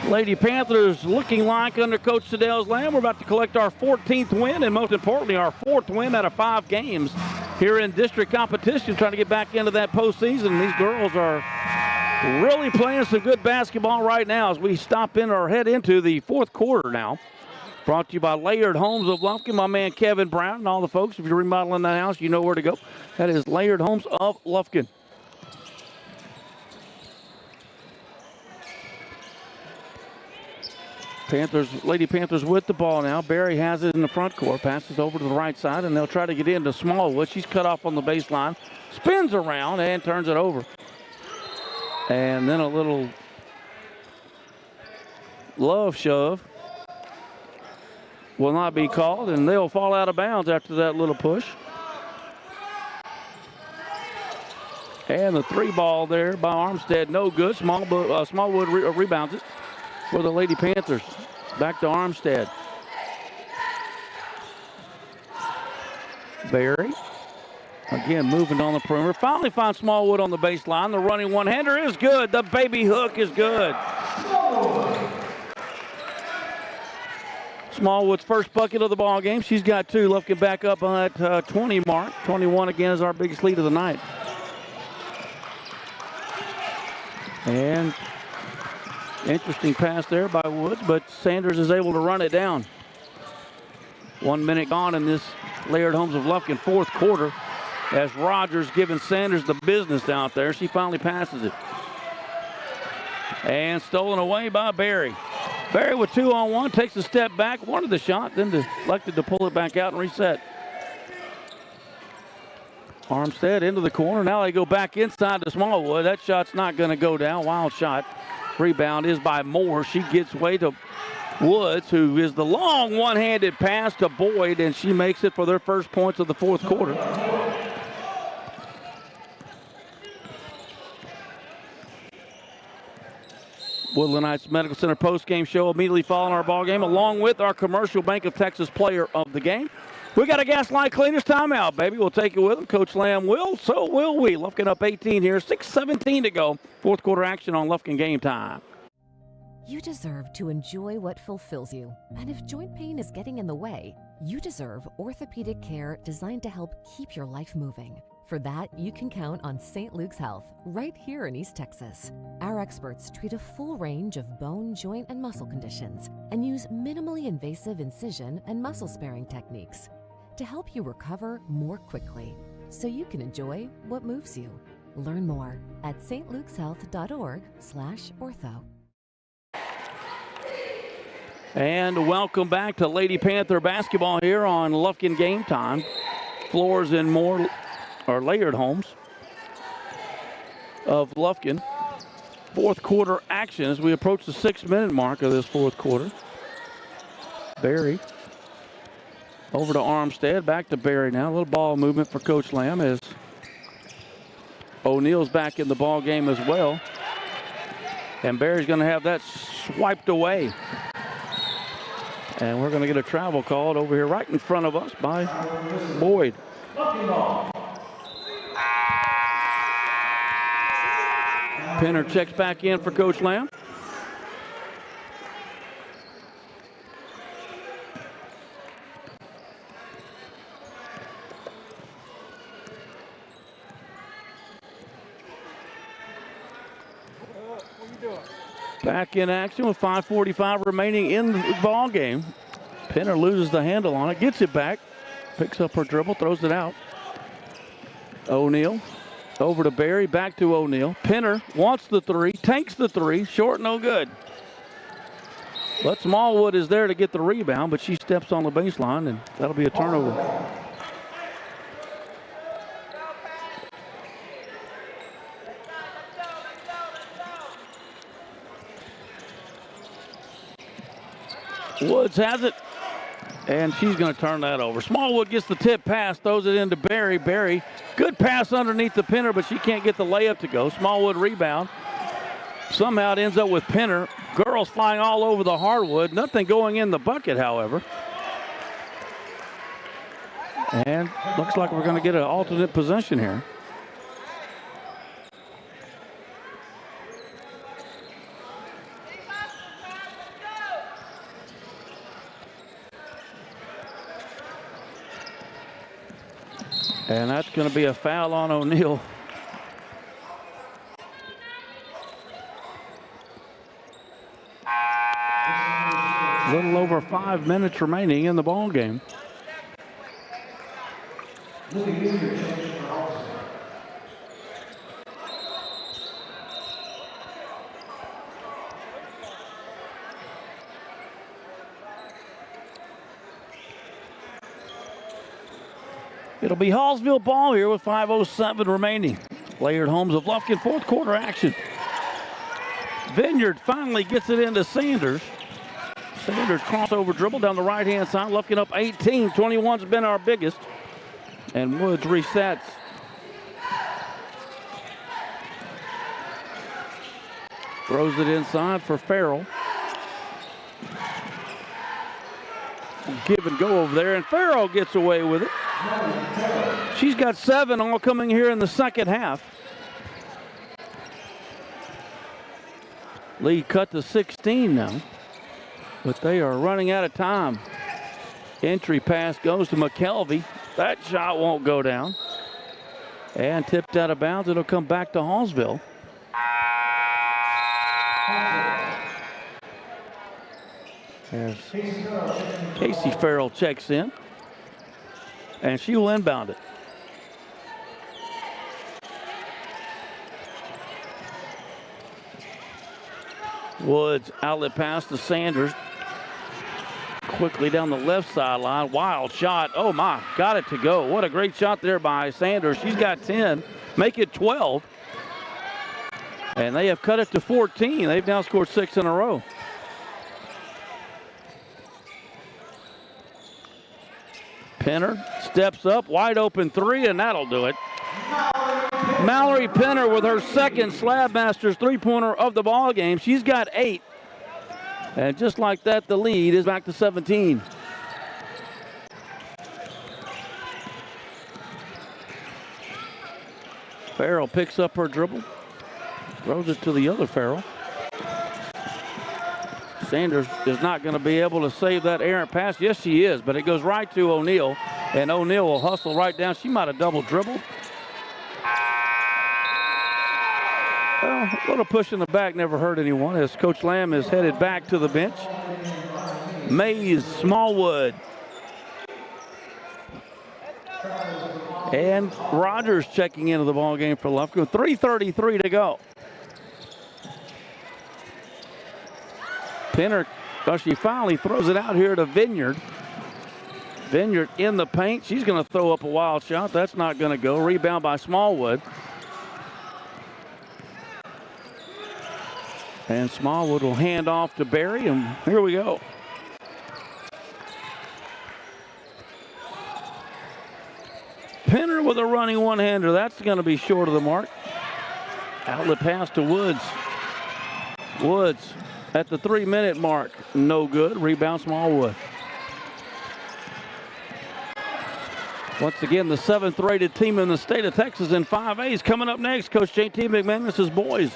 S1: Lady Panthers looking like under Coach Sedell's Lamb. We're about to collect our 14th win and most importantly our 4th win out of 5 games here in district competition, trying to get back into that postseason. These girls are really playing some good basketball right now as we stop in or head into the fourth quarter now. Brought to you by Layered Homes of Lufkin, my man Kevin Brown and all the folks. If you're remodeling that house, you know where to go. That is Layered Homes of Lufkin. Lady Panthers with the ball now. Barry has it in the front court. Passes over to the right side, and they'll try to get into Smallwood. She's cut off on the baseline. Spins around and turns it over. And then a little love shove will not be called, and they'll fall out of bounds after that little push. And the three ball there by Armstead, no good. Smallwood rebounds it for the Lady Panthers. Back to Armstead. Barry, again, moving on the perimeter. Finally finds Smallwood on the baseline. The running one-hander is good. The baby hook is good. Smallwood's first bucket of the ball game. She's got 2. Lufkin back up on that 20 mark. 21 again is our biggest lead of the night. And interesting pass there by Woods, but Sanders is able to run it down. 1 minute gone in this Layered Homes of Lufkin fourth quarter as Rogers giving Sanders the business out there. She finally passes it. And stolen away by Barry. Barry with 2-on-1, takes a step back, wanted the shot, then elected to pull it back out and reset. Armstead into the corner. Now they go back inside to Smallwood. That shot's not going to go down. Wild shot. Rebound is by Moore. She gets way to Woods, who is the long one-handed pass to Boyd, and she makes it for their first points of the fourth quarter. Woodland Heights Medical Center post-game show immediately following our ball game, along with our Commercial Bank of Texas player of the game. We got a Gaslight Cleaners timeout, baby. We'll take it with them. Coach Lamb will, so will we. Lufkin up 18 here, 6:17 to go. Fourth quarter action on Lufkin Game Time.
S2: You deserve to enjoy what fulfills you. And if joint pain is getting in the way, you deserve orthopedic care designed to help keep your life moving. For that, you can count on St. Luke's Health, right here in East Texas. Our experts treat a full range of bone, joint, and muscle conditions and use minimally invasive incision and muscle-sparing techniques to help you recover more quickly so you can enjoy what moves you. Learn more at stlukeshealth.org/ortho.
S1: And welcome back to Lady Panther basketball here on Lufkin Game Time. Floors and more are layered homes of Lufkin. Fourth quarter action as we approach the 6-minute mark of this fourth quarter. Barry over to Armstead, back to Barry now. A little ball movement for Coach Lamb as O'Neill's back in the ball game as well. And Barry's going to have that swiped away. And we're going to get a travel called over here right in front of us by Boyd. Penner checks back in for Coach Lamb. Back in action with 5:45 remaining in the ball game. Penner loses the handle on it, gets it back, picks up her dribble, throws it out. O'Neal over to Barry, back to O'Neal. Penner wants the three, takes the three, short, no good. But Smallwood is there to get the rebound, but she steps on the baseline, and that'll be a turnover. Woods has it, and she's going to turn that over. Smallwood gets the tip pass, throws it into Barry. Barry, good pass underneath the Penner, but she can't get the layup to go. Smallwood rebound. Somehow it ends up with Penner. Girls flying all over the hardwood. Nothing going in the bucket, however. And looks like we're going to get an alternate possession here. And that's going to be a foul on O'Neal. A little over 5 minutes remaining in the ball game. It'll be Hallsville ball here with 5:07 remaining. Layered homes of Lufkin, fourth quarter action. Vineyard finally gets it into Sanders. Sanders crossover dribble down the right-hand side. Lufkin up 18. 21's been our biggest. And Woods resets. Throws it inside for Farrell. Give and go over there, and Farrell gets away with it. She's got 7 all coming here in the second half. Lead cut to 16 now, but they are running out of time. Entry pass goes to McKelvey. That shot won't go down. And tipped out of bounds. It'll come back to Hallsville. As Casey Farrell checks in, and she will inbound it. Woods outlet pass to Sanders. Quickly down the left sideline. Wild shot. Oh my, got it to go. What a great shot there by Sanders. She's got 10, make it 12. And they have cut it to 14. They've now scored 6 in a row. Penner steps up, wide open 3, and that'll do it. Mallory Penner with her second Slab Masters three-pointer of the ball game. She's got 8. And just like that, the lead is back to 17. Farrell picks up her dribble, throws it to the other Farrell. Sanders is not going to be able to save that errant pass. Yes, she is, but it goes right to O'Neal, and O'Neal will hustle right down. She might have double dribbled. Well, a little push in the back never hurt anyone as Coach Lamb is headed back to the bench. Mays, Smallwood, and Rogers checking into the ball game for Lufkin. 3:33 to go. Penner, she finally throws it out here to Vineyard. Vineyard in the paint. She's going to throw up a wild shot. That's not going to go. Rebound by Smallwood. And Smallwood will hand off to Barry, and here we go. Penner with a running one-hander. That's going to be short of the mark. Outlet pass to Woods. Woods at the 3-minute mark. No good. Rebound Smallwood. Once again, the 7th-rated team in the state of Texas in 5A is coming up next. Coach J.T. McManus's boys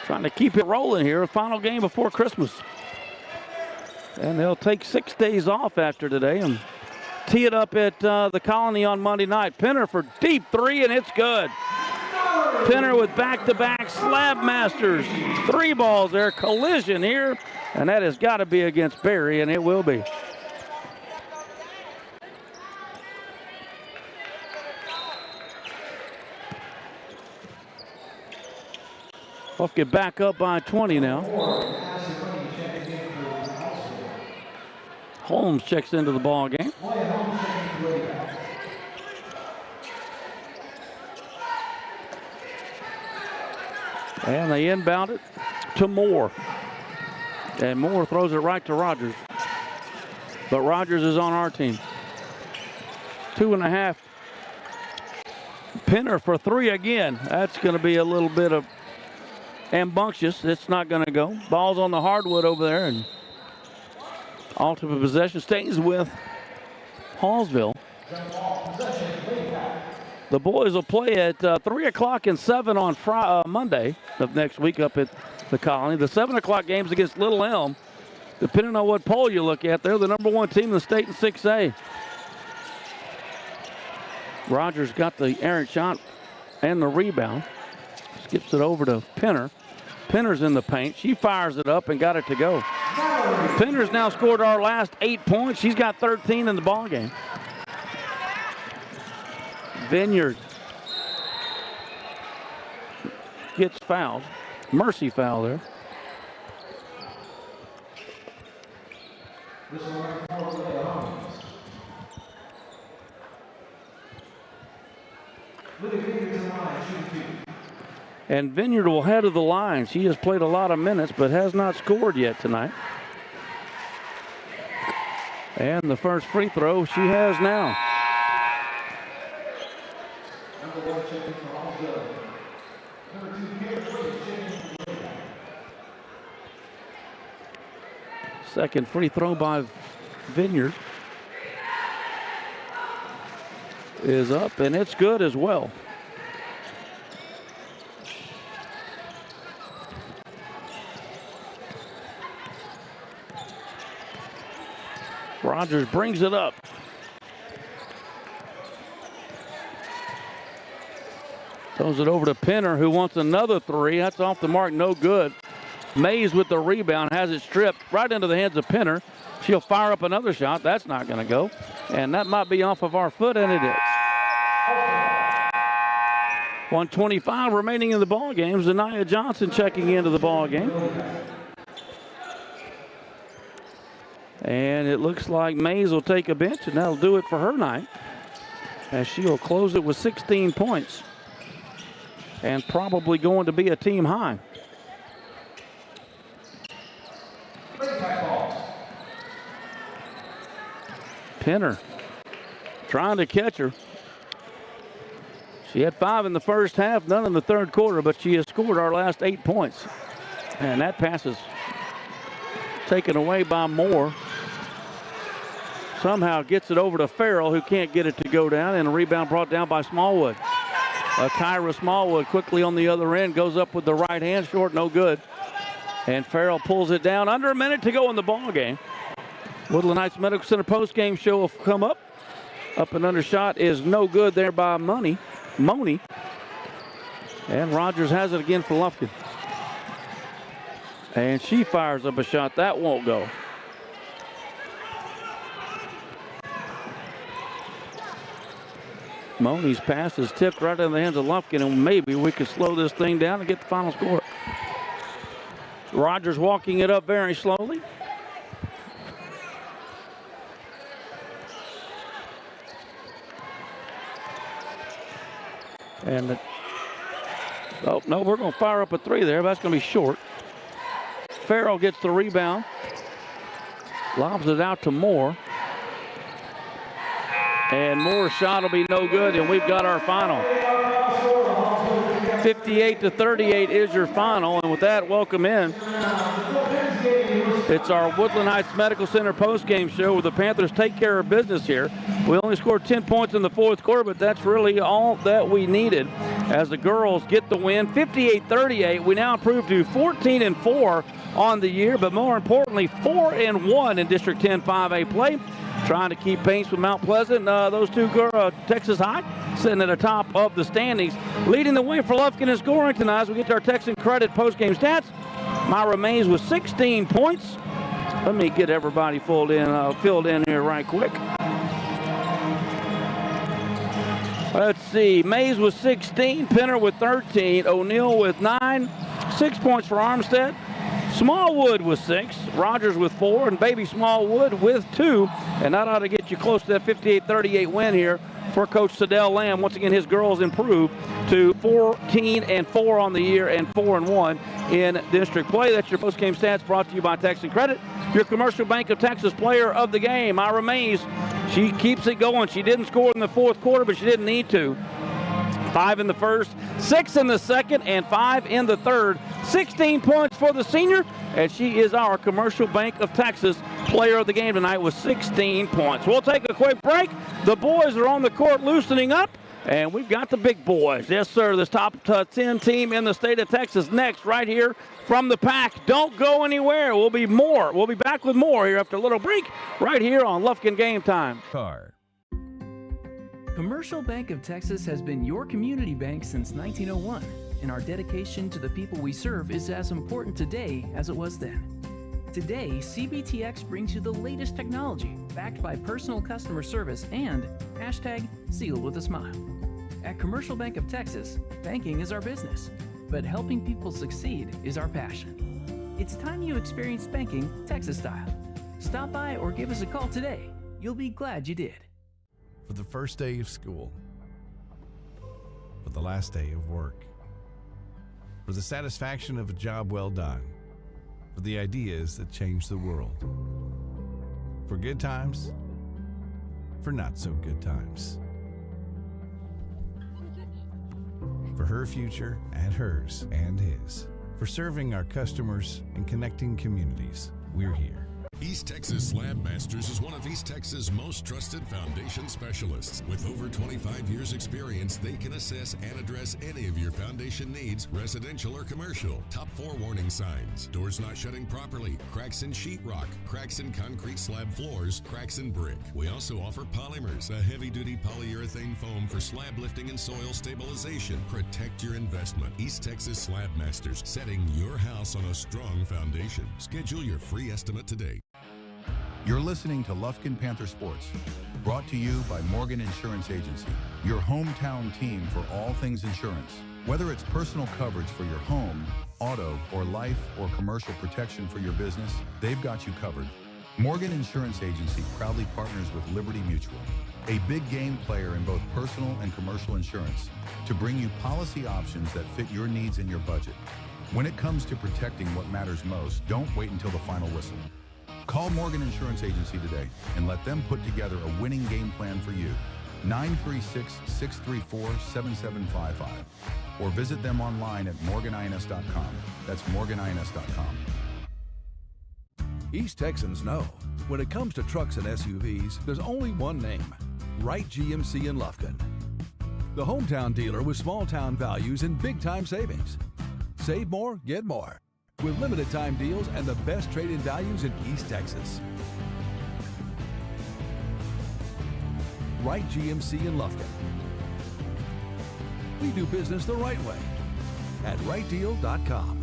S1: trying to keep it rolling here. A final game before Christmas. And they'll take 6 days off after today and tee it up at the Colony on Monday night. Penner for deep 3, and it's good. Penner with back-to-back Slab Masters. 3 balls there. Collision here, and that has got to be against Barry, and it will be. Buff get back up by 20 now. Holmes checks into the ball game. And they inbound it to Moore. And Moore throws it right to Rogers. But Rogers is on our team. 2.5. Penner for 3 again. That's going to be a little bit of rambunctious. It's not going to go. Ball's on the hardwood over there, and ultimate possession stays with Hallsville. The boys will play at 3 o'clock and 7 on Monday of next week up at the Colony. The 7 o'clock game's against Little Elm. Depending on what poll you look at, they're the #1 team in the state in 6A. Rogers got the errant shot and the rebound. Skips it over to Penner. Penner's in the paint. She fires it up and got it to go. Penner's now scored our last 8 points. She's got 13 in the ball game. Vineyard gets fouled. Mercy foul there. And Vineyard will head to the line. She has played a lot of minutes, but has not scored yet tonight. And the first free throw she has now. Second free throw by Vineyard is up, and it's good as well. Rogers brings it up. Throws it over to Penner, who wants another 3. That's off the mark, no good. Mays with the rebound, has it stripped right into the hands of Penner. She'll fire up another shot. That's not going to go. And that might be off of our foot, and it is. 1:25 remaining in the ball game. Zanaya Johnson checking into the ball game. And it looks like Mays will take a bench, and that'll do it for her night, as she'll close it with 16 points. And probably going to be a team high. Penner trying to catch her. She had 5 in the first half, none in the third quarter, but she has scored our last 8 points. And that pass is taken away by Moore. Somehow gets it over to Farrell, who can't get it to go down, and a rebound brought down by Smallwood. Kyra Smallwood quickly on the other end, goes up with the right hand, short, no good. And Farrell pulls it down. Under a minute to go in the ball game. Woodland Heights Medical Center post-game show will come up. Up and under shot is no good there by Moni. And Rogers has it again for Lufkin. And she fires up a shot. That won't go. Moni's pass is tipped right in the hands of Lufkin, and maybe we could slow this thing down and get the final score. Rogers walking it up very slowly. And oh, no, we're going to fire up a 3 there. That's going to be short. Farrell gets the rebound. Lobs it out to Moore. And Moore's shot will be no good, and we've got our final. 58-38 is your final, and with that, welcome in. It's our Woodland Heights Medical Center post-game show where the Panthers take care of business here. We only scored 10 points in the fourth quarter, but that's really all that we needed as the girls get the win. 58-38, we now improve to 14-4 on the year, but more importantly, 4-1 in District 10 5A play. Trying to keep pace with Mount Pleasant. Those two girls, Texas High, sitting at the top of the standings. Leading the way for Lufkin in scoring tonight as we get to our Texan Credit post-game stats. Myra Mays with 16 points. Let me get everybody filled in here right quick. Let's see. Mays with 16, Penner with 13, O'Neill with 9, 6 points for Armstead. Smallwood with 6, Rogers with 4, and Baby Smallwood with 2. And that ought to get you close to that 58-38 win here for Coach Sadell Lamb. Once again, his girls improved to 14-4 on the year and 4-1 in district play. That's your post-game stats brought to you by Texan Credit, your Commercial Bank of Texas player of the game. Myra Mays, she keeps it going. She didn't score in the fourth quarter, but she didn't need to. 5 in the first, 6 in the second, and 5 in the third. 16 points for the senior, and she is our Commercial Bank of Texas player of the game tonight with 16 points. We'll take a quick break. The boys are on the court loosening up, and we've got the big boys. Yes, sir, this top 10 team in the state of Texas next right here from the Pack. Don't go anywhere. We'll be back with more here after a little break right here on Lufkin Game Time.
S16: Commercial Bank of Texas has been your community bank since 1901, and our dedication to the people we serve is as important today as it was then. Today, CBTX brings you the latest technology, backed by personal customer service and #sealed with a smile. At Commercial Bank of Texas, banking is our business, but helping people succeed is our passion. It's time you experience banking Texas style. Stop by or give us a call today. You'll be glad you did.
S17: For the first day of school, for the last day of work, for the satisfaction of a job well done, for the ideas that change the world, for good times, for not so good times, for her future and hers and his, for serving our customers and connecting communities, we're here.
S19: East Texas Slab Masters is one of East Texas' most trusted foundation specialists. With over 25 years experience, they can assess and address any of your foundation needs, residential or commercial. Top 4 warning signs: doors not shutting properly, cracks in sheetrock, cracks in concrete slab floors, cracks in brick. We also offer polymers, a heavy-duty polyurethane foam for slab lifting and soil stabilization. Protect your investment. East Texas Slab Masters, setting your house on a strong foundation. Schedule your free estimate today.
S20: You're listening to Lufkin Panther Sports, brought to you by Morgan Insurance Agency, your hometown team for all things insurance. Whether it's personal coverage for your home, auto, or life or commercial protection for your business, they've got you covered. Morgan Insurance Agency proudly partners with Liberty Mutual, a big game player in both personal and commercial insurance, to bring you policy options that fit your needs and your budget. When it comes to protecting what matters most, don't wait until the final whistle. Call Morgan Insurance Agency today and let them put together a winning game plan for you. 936-634-7755. Or visit them online at morganins.com. That's morganins.com.
S18: East Texans know when it comes to trucks and SUVs, there's only one name, Wright GMC in Lufkin. The hometown dealer with small town values and big time savings. Save more, get more. With limited time deals and the best trade-in values in East Texas. Wright GMC in Lufkin. We do business the right way at wrightdeal.com.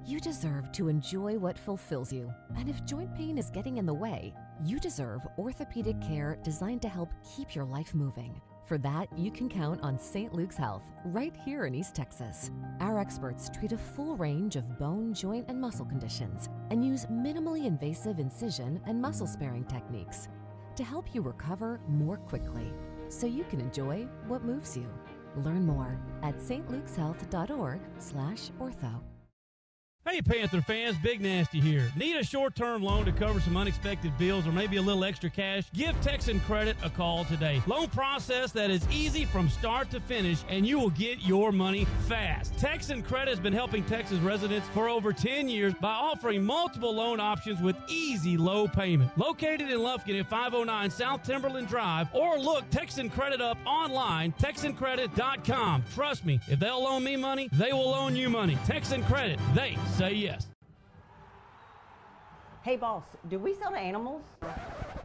S2: You deserve to enjoy what fulfills you. And if joint pain is getting in the way, you deserve orthopedic care designed to help keep your life moving. For that, you can count on St. Luke's Health, right here in East Texas. Our experts treat a full range of bone, joint, and muscle conditions and use minimally invasive incision and muscle-sparing techniques to help you recover more quickly so you can enjoy what moves you. Learn more at stlukeshealth.org/ortho.
S3: Hey Panther fans, Big Nasty here. Need a short-term loan to cover some unexpected bills or maybe a little extra cash? Give Texan Credit a call today. Loan process that is easy from start to finish, and you will get your money fast. Texan Credit has been helping Texas residents for over 10 years by offering multiple loan options with easy low payment. Located in Lufkin at 509 South Timberland Drive, or look Texan Credit up online, TexanCredit.com. Trust me, if they'll loan me money, they will loan you money. Texan Credit, they say yes.
S4: Hey boss, do we sell to animals?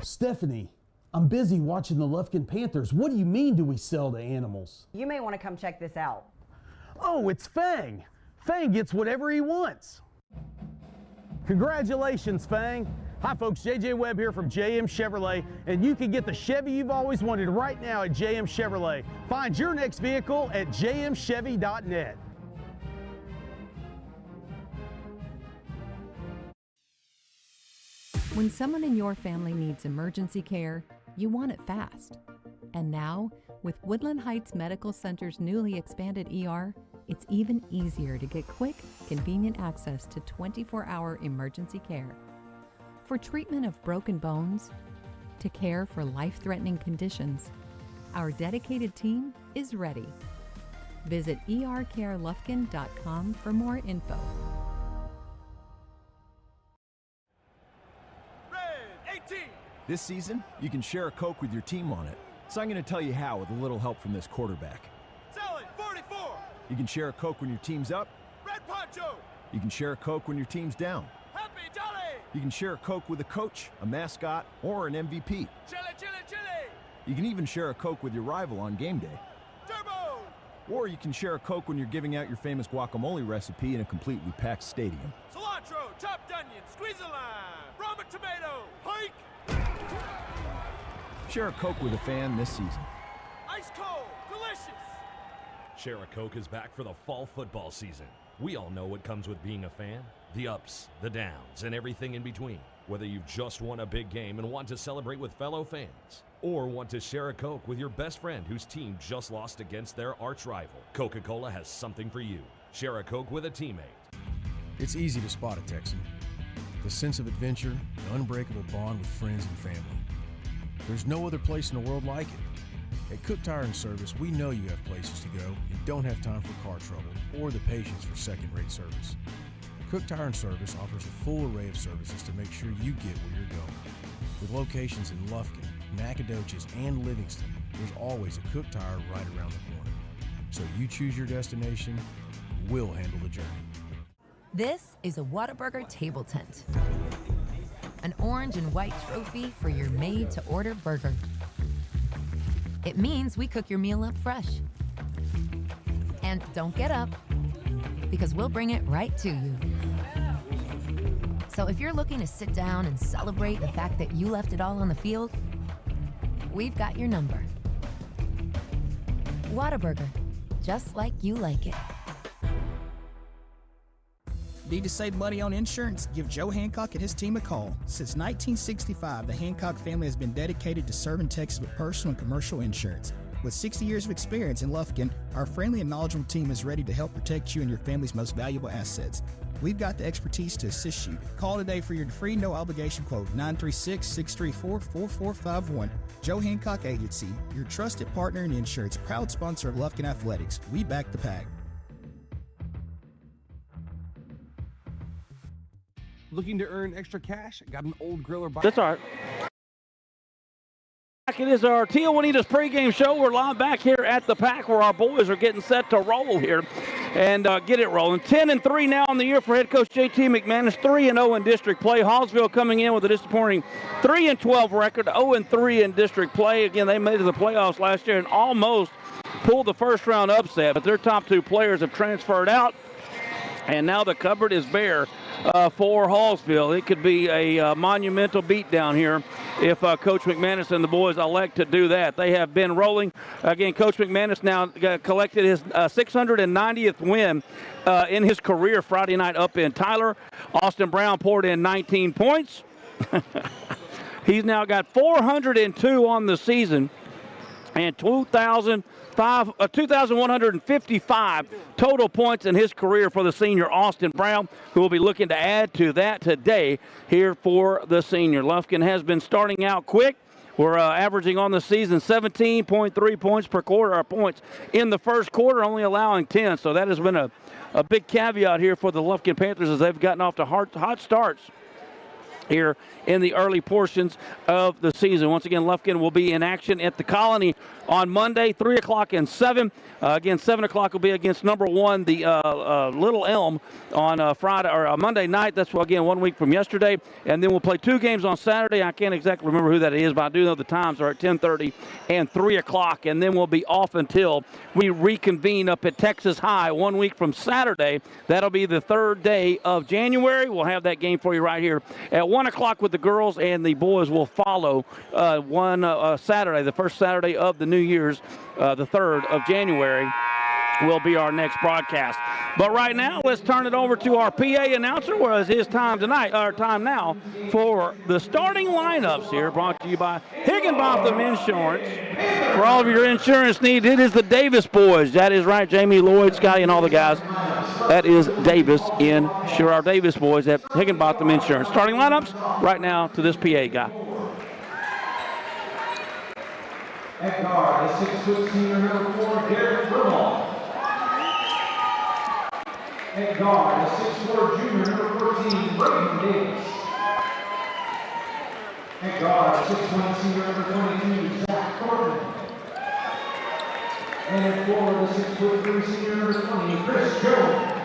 S5: Stephanie, I'm busy watching the Lufkin Panthers. What do you mean, do we sell to animals?
S4: You may want to come check this out.
S5: Oh, it's Fang. Fang gets whatever he wants. Congratulations, Fang. Hi folks, JJ Webb here from JM Chevrolet, and you can get the Chevy you've always wanted right now at JM Chevrolet. Find your next vehicle at jmchevy.net.
S24: When someone in your family needs emergency care, you want it fast. And now, with Woodland Heights Medical Center's newly expanded ER, it's even easier to get quick, convenient access to 24-hour emergency care. For treatment of broken bones, to care for life-threatening conditions, our dedicated team is ready. Visit ercarelufkin.com for more info.
S6: This season, you can share a Coke with your team on it. So I'm going to tell you how with a little help from this quarterback.
S7: Selling 44.
S6: You can share a Coke when your team's up.
S7: Red Poncho.
S6: You can share a Coke when your team's down.
S7: Happy Jolly.
S6: You can share a Coke with a coach, a mascot, or an MVP.
S7: Chili, chili, chili.
S6: You can even share a Coke with your rival on game day.
S7: Turbo.
S6: Or you can share a Coke when you're giving out your famous guacamole recipe in a completely packed stadium.
S7: Cilantro, chopped onion, squeeze a lime, Roma tomato, hike.
S6: Share a Coke with a fan this season.
S7: Ice cold, delicious.
S8: Share a Coke is back for the fall football season. We all know what comes with being a fan. The ups, the downs, and everything in between. Whether you've just won a big game and want to celebrate with fellow fans, or want to share a Coke with your best friend whose team just lost against their arch rival, Coca-Cola has something for you. Share a Coke with a teammate.
S25: It's easy to spot a Texan. The sense of adventure, an unbreakable bond with friends and family. There's no other place in the world like it. At Cook Tire and Service, we know you have places to go and don't have time for car trouble or the patience for second-rate service. Cook Tire and Service offers a full array of services to make sure you get where you're going. With locations in Lufkin, Nacogdoches, and Livingston, there's always a Cook Tire right around the corner. So you choose your destination, we'll handle the journey.
S9: This is a Whataburger table tent. An orange and white trophy for your made-to-order burger. It means we cook your meal up fresh. And don't get up, because we'll bring it right to you. So if you're looking to sit down and celebrate the fact that you left it all on the field, we've got your number. Whataburger, just like you like it.
S10: Need to save money on insurance? Give Joe Hancock and his team a call. Since 1965, the Hancock family has been dedicated to serving Texas with personal and commercial insurance. With 60 years of experience in Lufkin, our friendly and knowledgeable team is ready to help protect you and your family's most valuable assets. We've got the expertise to assist you. Call today for your free no-obligation quote, 936-634-4451. Joe Hancock Agency, your trusted partner in insurance, proud sponsor of Lufkin Athletics. We back the pack.
S11: Looking to earn extra cash? Got an old grill or bike?
S1: That's all right. It is our Tio Juanita's pregame show. We're live back here at the Pack where our boys are getting set to roll here and get it rolling. 10-3 now on the year for head coach JT McManus. 3-0 in district play. Hallsville coming in with a disappointing 3-12 record. 0-3 in district play. Again, they made it to the playoffs last year and almost pulled the first round upset, but their top two players have transferred out, and now the cupboard is bare for Hallsville. It could be a monumental beatdown here if Coach McManus and the boys elect to do that. They have been rolling. Again, Coach McManus now collected his 690th win in his career Friday night up in Tyler. Austin Brown poured in 19 points. He's now got 402 on the season and 2,155 total points in his career for the senior Austin Brown, who will be looking to add to that today here for the senior. Lufkin has been starting out quick. We're averaging on the season 17.3 points per quarter, or points in the first quarter, only allowing 10. So that has been a big caveat here for the Lufkin Panthers as they've gotten off to hot starts here in the early portions of the season. Once again, Lufkin will be in action at the Colony on Monday, 3 o'clock and 7. Again, 7 o'clock will be against number 1, the Little Elm on Friday or Monday night. That's, again, 1 week from yesterday. And then we'll play 2 games on Saturday. I can't exactly remember who that is, but I do know the times are at 10:30 and 3 o'clock. And then we'll be off until we reconvene up at Texas High 1 week from Saturday. That'll be the 3rd day of January. We'll have that game for you right here at 1 o'clock with the girls, and the boys will follow Saturday, the first Saturday of the New Year's, the 3rd of January will be our next broadcast. But right now, let's turn it over to our PA announcer, where it's his time tonight, our time now, for the starting lineups here, brought to you by Higginbotham Insurance. For all of your insurance needs, it is the Davis boys. That is right, Jamie, Lloyd, Scotty, and all the guys. That is Davis our Davis boys at Higginbotham Insurance. Starting lineups right now to this PA guy.
S12: At guard, the 6-foot senior number 4, Garrett Vermont. At guard, the 6'4" junior number 14, Brayden Davis. At guard, 6'1" senior number 22, Zach Corbin. And at forward, the 6'3" senior number 20, Chris Jones.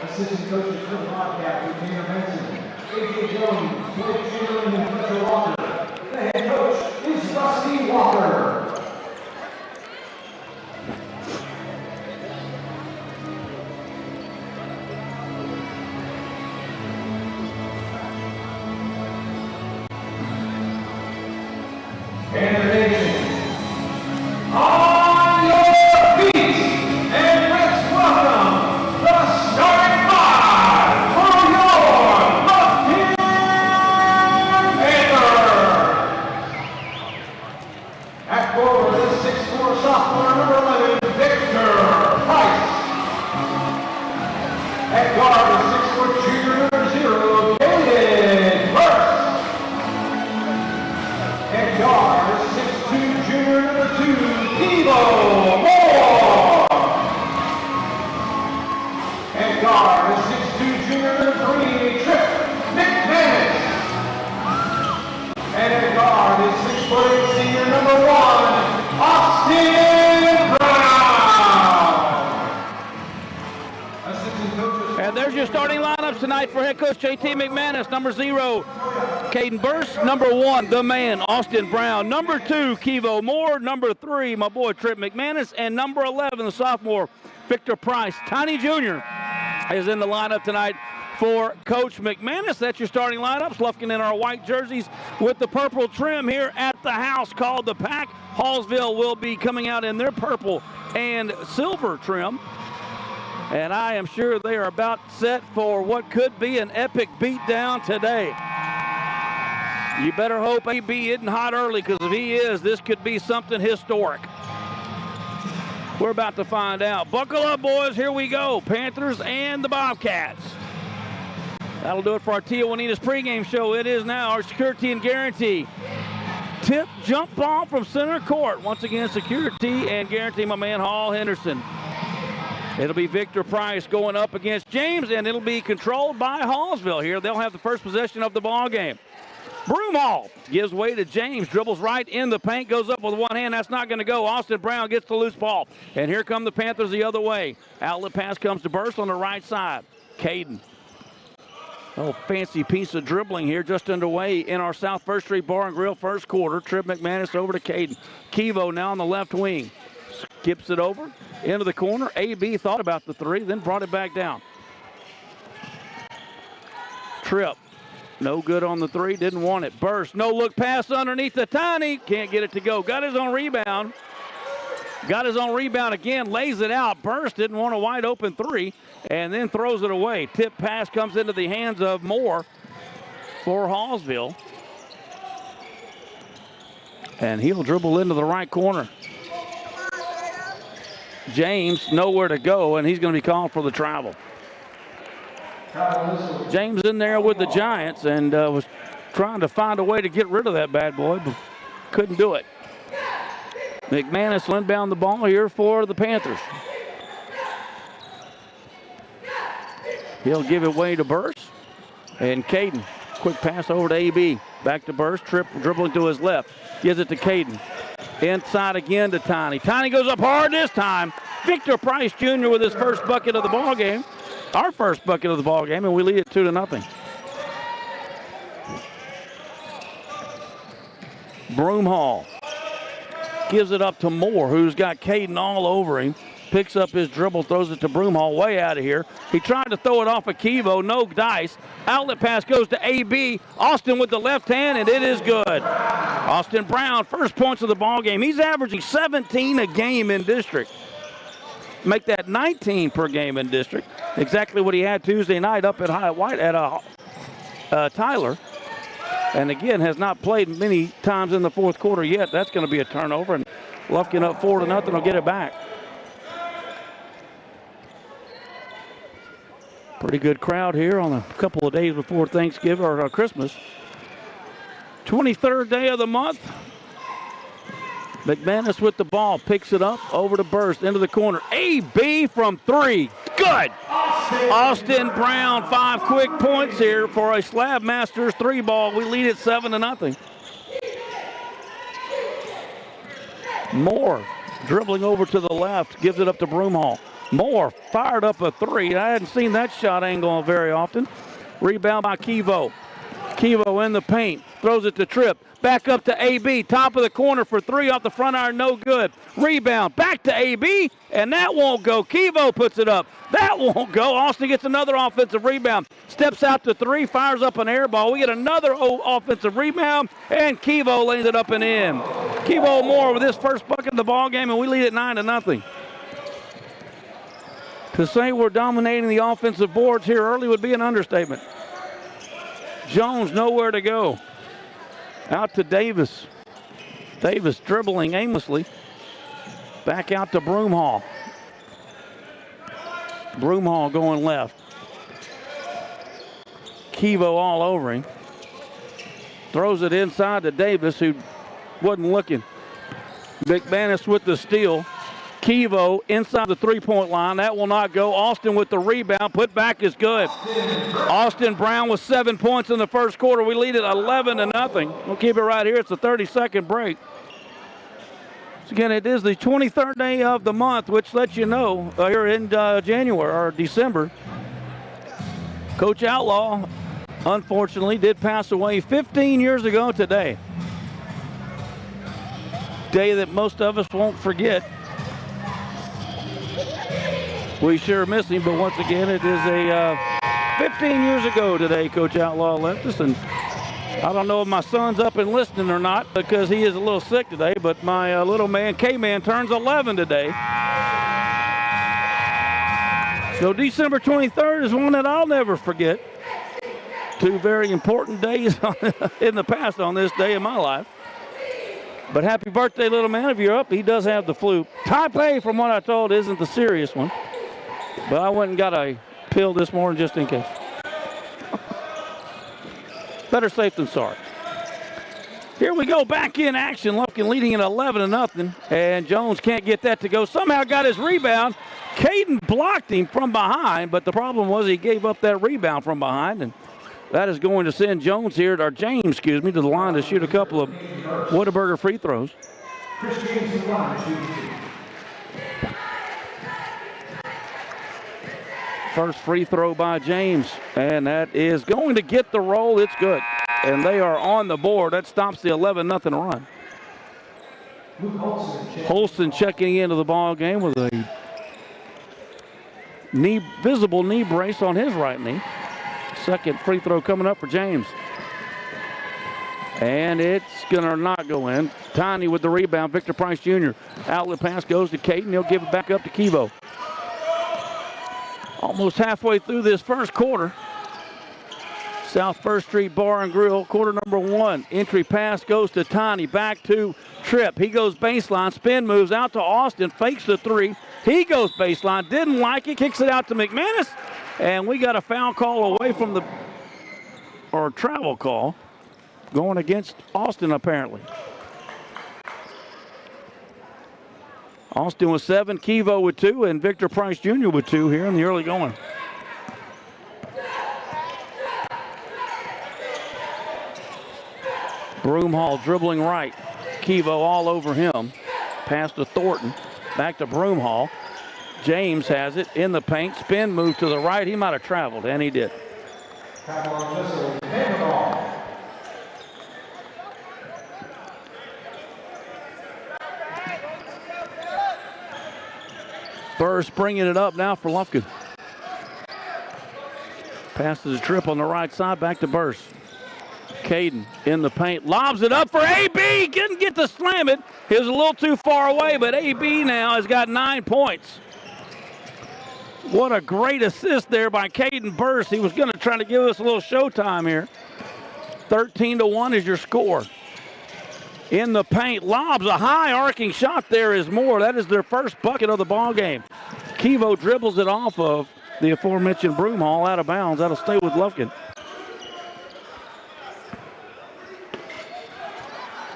S12: Assistant coaches for the Bobcats are Tanner Benson, A.J. Jones, Blake Chamberlain, and Fletcher Walker. The head coach is Rusty Walker. And the nation, on your feet, and let's welcome the starting 5 for your Lufkin Panthers. At forward, the 6'4" sophomore, number 11, Victor Price. At guard, the 6' junior, number 0, David Burst. At guard, the 6'2" junior, number 2, Devo Moore. At guard, the 6'2" junior, number 3, Trip McManus. And at guard, the 6'8" senior, number 1, Austin Brown. Assistant coaches.
S1: And there's your starting lineups tonight for head coach JT McManus. Number 0, Caden Burst. Number 1, the man, Austin Brown. Number 2, Kevo Moore. Number 3, my boy, Trip McManus. And number 11, the sophomore, Victor Price. Tiny Jr. is in the lineup tonight for Coach McManus. That's your starting lineups. Lufkin in our white jerseys with the purple trim here at the house called the Pack. Hallsville will be coming out in their purple and silver trim. And I am sure they are about set for what could be an epic beatdown today. You better hope AB isn't hot early, because if he is, this could be something historic. We're about to find out. Buckle up, boys. Here we go. Panthers and the Bobcats. That'll do it for our Tijuana's pregame show. It is now our security and guarantee. Tip jump ball from center court. Once again, security and guarantee, my man Hall Henderson. It'll be Victor Price going up against James, and it'll be controlled by Hallsville here. They'll have the first possession of the ball game. Broomhall gives way to James, dribbles right in the paint, goes up with one hand. That's not going to go. Austin Brown gets the loose ball. And here come the Panthers the other way. Outlet pass comes to Burst on the right side. Caden. Oh, fancy piece of dribbling here just underway in our South First Street Bar and Grill first quarter. Trip McManus over to Caden. Kevo now on the left wing. Skips it over into the corner. AB thought about the three, then brought it back down. Tripp. No good on the three, didn't want it. Burst, no look pass underneath the Tiny. Can't get it to go. Got his own rebound. Got his own rebound again, lays it out. Burst didn't want a wide open three, and then throws it away. Tip pass comes into the hands of Moore for Hallsville. And he'll dribble into the right corner. James nowhere to go, and he's going to be called for the travel. James in there with the Giants and was trying to find a way to get rid of that bad boy, but couldn't do it. McManus will inbound the ball here for the Panthers. He'll give it away to Burst. And Caden, quick pass over to AB. Back to Burst, dribbling to his left. Gives it to Caden. Inside again to Tiny. Tiny goes up hard this time. Victor Price Jr. with his first bucket of the ball game. Our first bucket of the ball game, and we lead it 2-0. Broomhall gives it up to Moore, who's got Caden all over him. Picks up his dribble, throws it to Broomhall, way out of here. He tried to throw it off of Kevo, no dice. Outlet pass goes to AB. Austin with the left hand, and it is good. Austin Brown, first points of the ball game. He's averaging 17 a game in district. Make that 19 per game in district. Exactly what he had Tuesday night up at Tyler. And again, has not played many times in the fourth quarter yet. That's going to be a turnover, and Lufkin up 4-0 will get it back. Pretty good crowd here on a couple of days before Thanksgiving or Christmas. 23rd day of the month. McManus with the ball, picks it up, over to Burst, into the corner. AB from three, good! Austin Brown, 5 quick points here for a Slab Masters 3 ball. We lead it 7-0. Moore dribbling over to the left, gives it up to Broomhall. Moore fired up a three. I hadn't seen that shot angle very often. Rebound by Kevo. Kevo in the paint, throws it to Tripp. Back up to AB, top of the corner for three off the front iron, no good. Rebound, back to AB, and that won't go. Kevo puts it up. That won't go. Austin gets another offensive rebound. Steps out to three, fires up an air ball. We get another offensive rebound, and Kevo lays it up and in. Kevo Moore with his first bucket of the ball game, and we lead it 9-0. To say we're dominating the offensive boards here early would be an understatement. Jones nowhere to go. Out to Davis. Davis dribbling aimlessly. Back out to Broomhall. Broomhall going left. Kevo all over him. Throws it inside to Davis, who wasn't looking. McManus with the steal. Kevo inside the three-point line. That will not go. Austin with the rebound. Put back is good. Austin Brown with 7 points in the first quarter. We lead it 11-0. We'll keep it right here. It's a 30-second break. So again, it is the 23rd day of the month, which lets you know here in January or December. Coach Outlaw, unfortunately, did pass away 15 years ago today. Day that most of us won't forget. We sure miss him, but once again, it is a 15 years ago today Coach Outlaw left us, and I don't know if my son's up and listening or not because he is a little sick today, but my little man, K-Man, turns 11 today. So December 23rd is one that I'll never forget. Two very important days in the past on this day in my life. But happy birthday, little man. If you're up, he does have the flu. Type A, from what I told, isn't the serious one. But I went and got a pill this morning just in case. Better safe than sorry. Here we go, back in action. Lufkin leading at 11-0, and Jones can't get that to go. Somehow got his rebound. Caden blocked him from behind, but the problem was he gave up that rebound from behind, and that is going to send James, to the line to shoot a couple of Whataburger free throws. First free throw by James, and that is going to get the roll. It's good, and they are on the board. That stops the 11-0 run. Holston checking into the ball game with a visible knee brace on his right knee. Second free throw coming up for James. And it's going to not go in. Tiny with the rebound. Victor Price Jr. Outlet pass goes to Caden. He'll give it back up to Kevo. Almost halfway through this first quarter. South First Street Bar and Grill, quarter number 1. Entry pass goes to Tiny. Back to Tripp. He goes baseline. Spin moves out to Austin. Fakes the three. He goes baseline. Didn't like it. Kicks it out to McManus. And we got a foul call away from or travel call going against Austin apparently. Austin with 7, Kevo with 2, and Victor Price Jr. with 2 here in the early going. Broomhall dribbling right. Kevo all over him. Pass to Thornton. Back to Broomhall. James has it in the paint. Spin move to the right. He might have traveled, and he did. Burrs bringing it up now for Lufkin. Passes a trip on the right side, back to Burrs. Caden in the paint, lobs it up for AB. Couldn't get to slam it. He was a little too far away, but AB now has got 9 points. What a great assist there by Caden Burrs. He was going to try to give us a little showtime here. 13-1 is your score. In the paint, lobs a high arcing shot there is Moore. That is their first bucket of the ball game. Kevo dribbles it off of the aforementioned Broomhall out of bounds. That'll stay with Lufkin.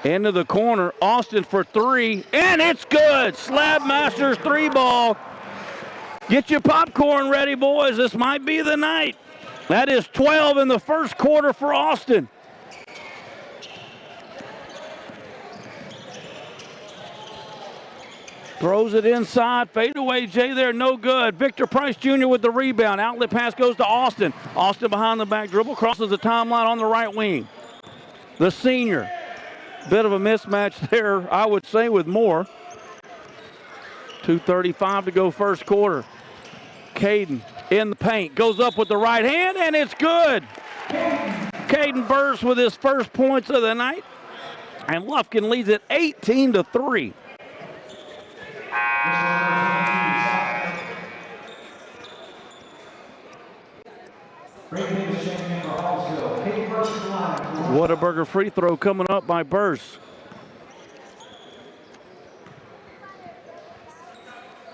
S1: Into the corner, Austin for 3, and it's good. Slab Masters 3 ball. Get your popcorn ready, boys. This might be the night. That is 12 in the first quarter for Austin. Throws it inside. Fadeaway Jay there, no good. Victor Price Jr. with the rebound. Outlet pass goes to Austin. Austin behind the back dribble. Crosses the timeline on the right wing. The senior. Bit of a mismatch there, I would say, with Moore. 2:35 to go first quarter. Caden in the paint. Goes up with the right hand, and it's good. Caden Burrs with his first points of the night. And Lufkin leads it 18-3. Whataburger free throw coming up by Burrs.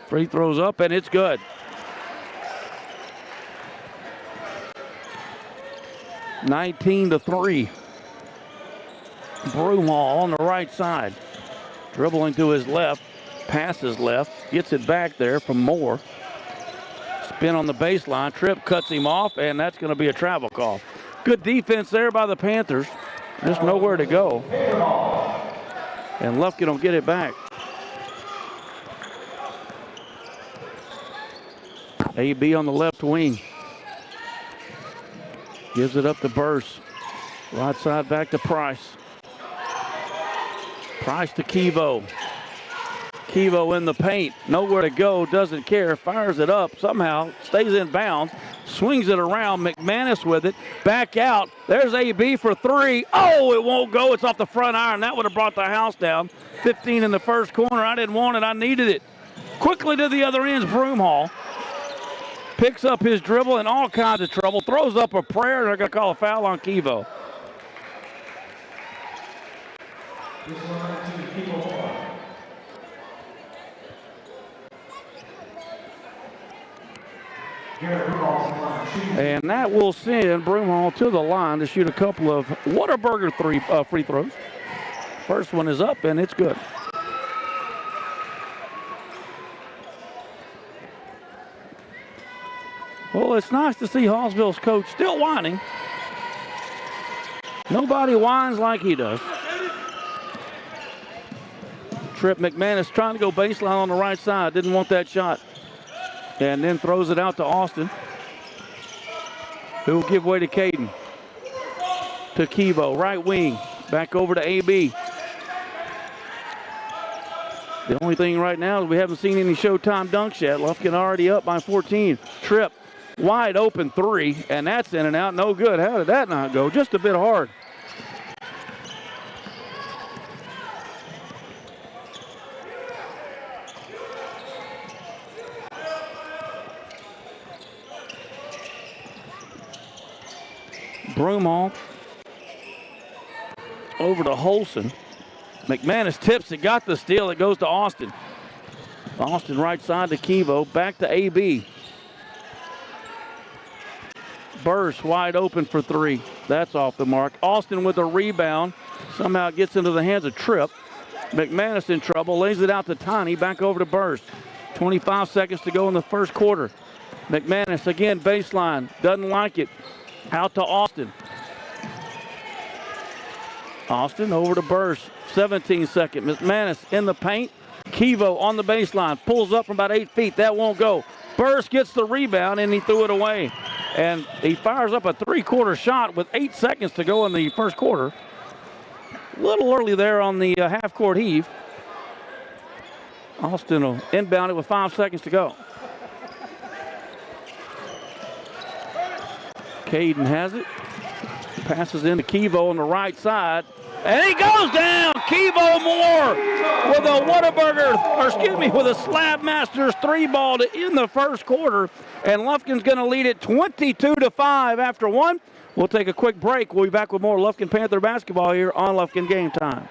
S1: Free throws up, and it's good. 19-3. Broomhall on the right side. Dribbling to his left. Passes left. Gets it back there from Moore. Spin on the baseline. Tripp cuts him off, and that's going to be a travel call. Good defense there by the Panthers. Just nowhere to go. And Lufkin will get it back. AB on the left wing. Gives it up to Burrs. Right side back to Price. Price to Kevo. Kevo in the paint. Nowhere to go. Doesn't care. Fires it up. Somehow stays in bounds. Swings it around. McManus with it. Back out. There's AB for 3. Oh, it won't go. It's off the front iron. That would have brought the house down. 15 in the first corner. I didn't want it. I needed it. Quickly to the other end, Broomhall. picks up his dribble in all kinds of trouble, throws up a prayer, and they're going to call a foul on Kevo. And that will send Broomhall to the line to shoot a couple of Whataburger free throws. First one is up, and it's good. Well, it's nice to see Hallsville's coach still whining. Nobody whines like he does. Trip McManus trying to go baseline on the right side. Didn't want that shot. And then throws it out to Austin, who will give way to Caden. To Kevo, right wing. Back over to AB. The only thing right now is we haven't seen any Showtime dunks yet. Lufkin already up by 14. Tripp, wide open three, and that's in and out. No good. How did that not go? Just a bit hard. Broomhall over to Holson. McManus tips it, got the steal. It goes to Austin. Austin right side to Kevo, back to AB. Burst wide open for three. That's off the mark. Austin with a rebound. Somehow it gets into the hands of Tripp. McManus in trouble, lays it out to Tiny, back over to Burst. 25 seconds to go in the first quarter. McManus again, baseline, doesn't like it. Out to Austin. Austin over to Burst. 17 seconds. McManus in the paint. Kevo on the baseline. Pulls up from about 8 feet. That won't go. Burst gets the rebound and he threw it away. And he fires up a three-quarter shot with 8 seconds to go in the first quarter. A little early there on the half-court heave. Austin will inbound it with 5 seconds to go. Caden has it. Passes into Kevo on the right side. And he goes down. Kevo Moore with a Whataburger, or excuse me, with a Slab Masters three ball to end the first quarter. And Lufkin's going to lead it 22-5 after one. We'll take a quick break. We'll be back with more Lufkin Panther basketball here on Lufkin Game Time.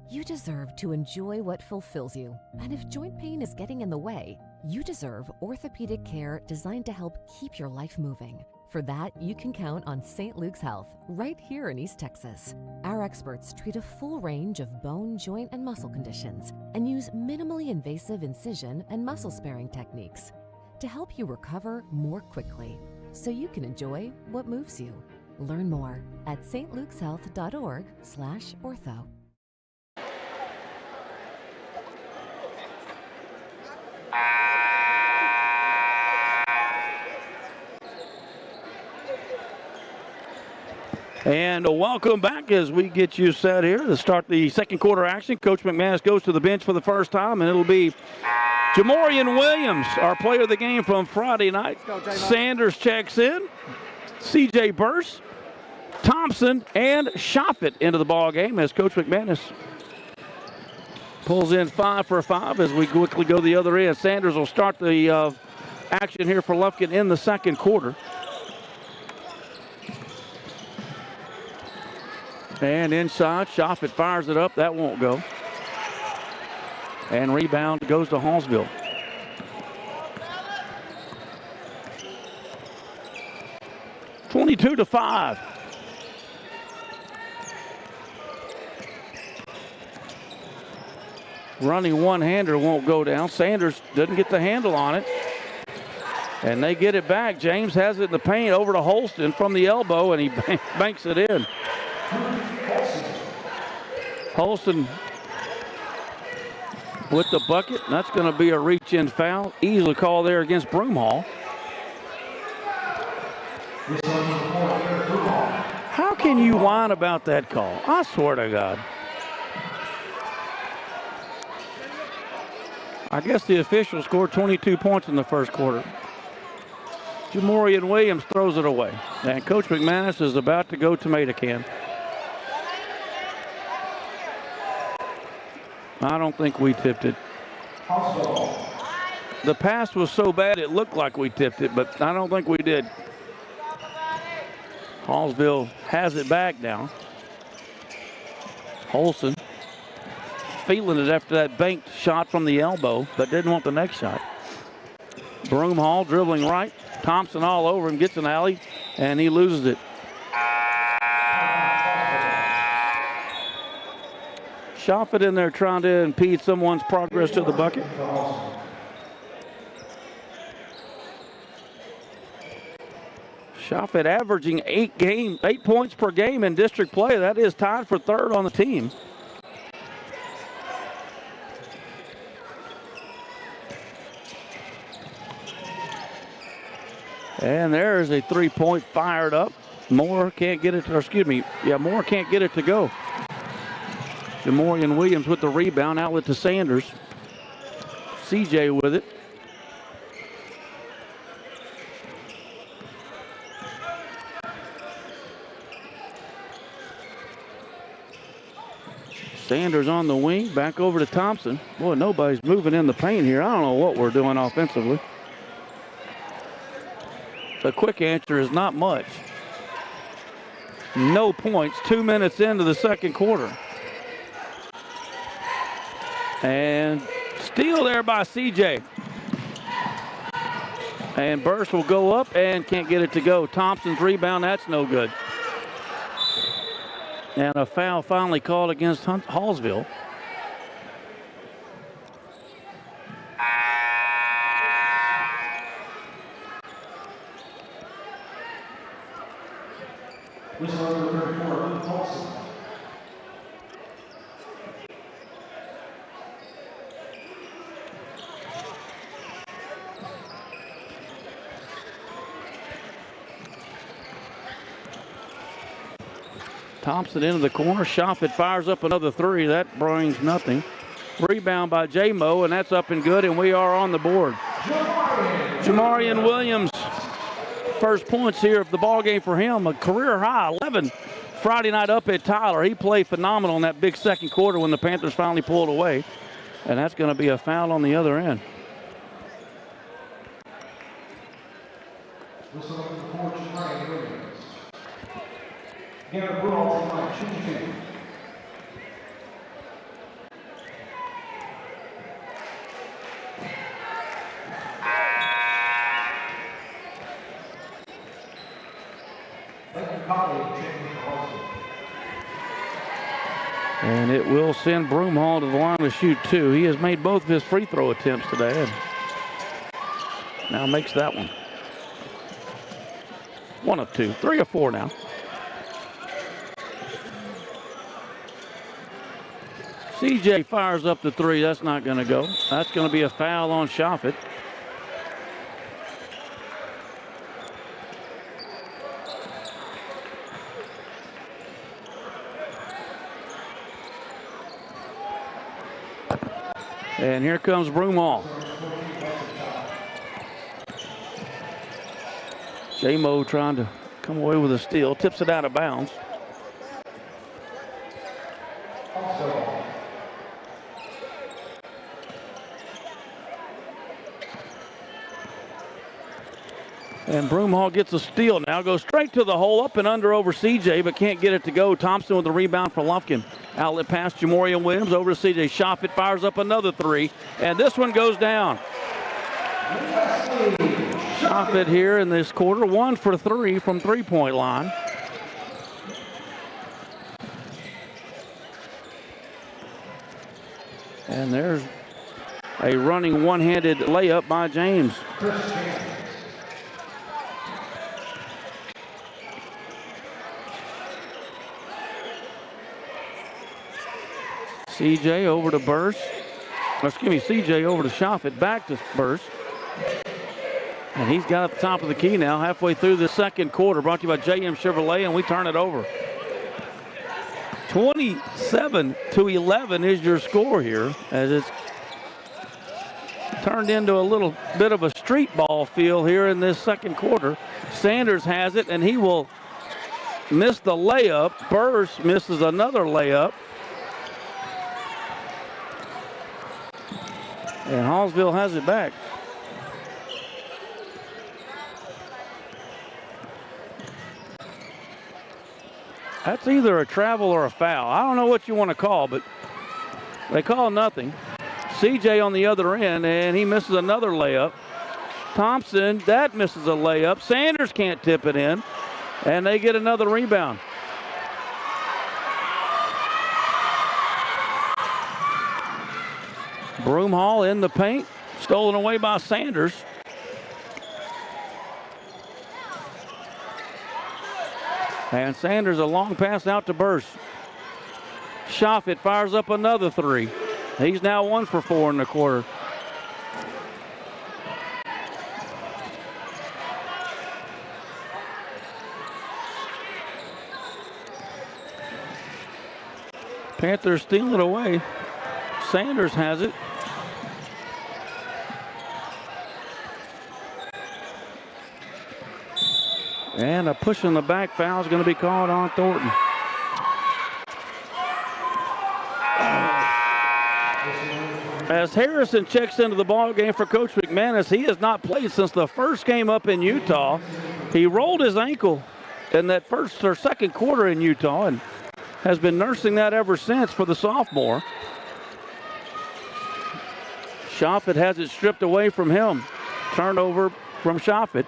S2: You deserve to enjoy what fulfills you. And if joint pain is getting in the way, you deserve orthopedic care designed to help keep your life moving. For that, you can count on St. Luke's Health, right here in East Texas. Our experts treat a full range of bone, joint, and muscle conditions and use minimally invasive incision and muscle-sparing techniques to help you recover more quickly so you can enjoy what moves you. Learn more at stlukeshealth.org/ortho.
S1: And welcome back as we get you set here to start the second quarter action. Coach McManus goes to the bench for the first time, and it'll be Jamorian Williams, our player of the game from Friday night. Sanders checks in. C.J. Burst, Thompson, and Shoffett into the ball game as Coach McManus pulls in 5 for 5 as we quickly go the other end. Sanders will start the action here for Lufkin in the second quarter. And inside, Shoffett fires it up. That won't go. And rebound goes to Hallsville. (22-5). Running one-hander won't go down. Sanders doesn't get the handle on it. And they get it back. James has it in the paint over to Holston from the elbow, and he banks it in. Holston with the bucket. That's going to be a reach-in foul. Easily call there against Broomhall. How can you whine about that call? I swear to God. I guess the official scored 22 points in the first quarter. Jamorian Williams throws it away. And Coach McManus is about to go tomato can. I don't think we tipped it. The pass was so bad it looked like we tipped it, but I don't think we did. Hallsville has it back now. Holson feeling it after that banked shot from the elbow, but didn't want the next shot. Broomhall dribbling right. Thompson all over him, gets an alley, and he loses it. Shoffett in there trying to impede someone's progress to the bucket. Shoffett averaging 8 points per game in district play. That is tied for third on the team. And there's a 3-point fired up. Moore can't get it to, Moore can't get it to go. Jamorian Williams with the rebound, outlet to Sanders. CJ with it. Sanders on the wing, back over to Thompson. Boy, nobody's moving in the paint here. I don't know what we're doing offensively. The quick answer is not much. No points, 2 minutes into the second quarter. And steal there by CJ. And Burst will go up and can't get it to go. Thompson's rebound, that's no good. And a foul finally called against Hallsville. Thompson into the corner. Shoffett fires up another three. That brings nothing. Rebound by J-Mo, and that's up and good, and we are on the board. Jamarian Williams, first points here of the ball game for him. A career high, 11 Friday night up at Tyler. He played phenomenal in that big second quarter when the Panthers finally pulled away. And that's going to be a foul on the other end. And it will send Broomhall to the line to shoot two. He has made both of his free throw attempts today. And now makes that one. 1 of 2, 3 of 4 now. CJ fires up the three. That's not going to go. That's going to be a foul on Shoffett. And here comes Broomhall. J-Mo trying to come away with a steal. Tips it out of bounds. And Broomhall gets a steal now. Goes straight to the hole, up and under over CJ, but can't get it to go. Thompson with the rebound for Lufkin. Outlet pass, Jamorian Williams over to CJ. Shoffett fires up another three, and this one goes down. Shoffett here in this quarter, 1 for 3 from three-point line. And there's a running one-handed layup by James. CJ over to Burst. CJ over to Shoffett, back to Burst. And he's got at the top of the key now, halfway through the second quarter. Brought to you by JM Chevrolet, and we turn it over. 27-11 is your score here, as it's turned into a little bit of a street ball feel here in this second quarter. Sanders has it, and he will miss the layup. Burst misses another layup. And Hallsville has it back. That's either a travel or a foul. I don't know what you want to call, but they call nothing. CJ on the other end, and he misses another layup. Thompson, that misses a layup. Sanders can't tip it in, and they get another rebound. Broomhall in the paint, stolen away by Sanders. And Sanders, a long pass out to Burst. Shoffett fires up another three. He's now 1 for 4 in the quarter. Panthers steal it away. Sanders has it. And a push in the back foul is going to be called on Thornton. As Harrison checks into the ball game for Coach McManus, he has not played since the first game up in Utah. He rolled his ankle in that first or second quarter in Utah and has been nursing that ever since for the sophomore. Shoffett has it stripped away from him. Turnover from Shoffett.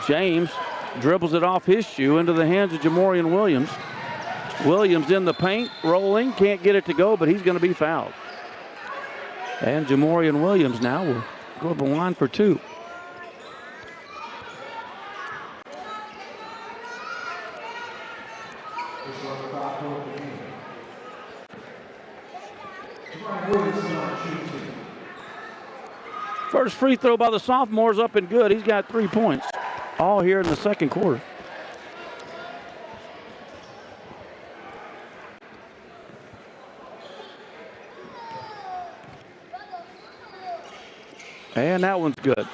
S1: James dribbles it off his shoe into the hands of Jamorian Williams. Williams in the paint, rolling, can't get it to go, but he's going to be fouled. And Jamorian Williams now will go to the line for 2. First free throw by the sophomores up and good. He's got 3 points, all here in the second quarter. And that one's good.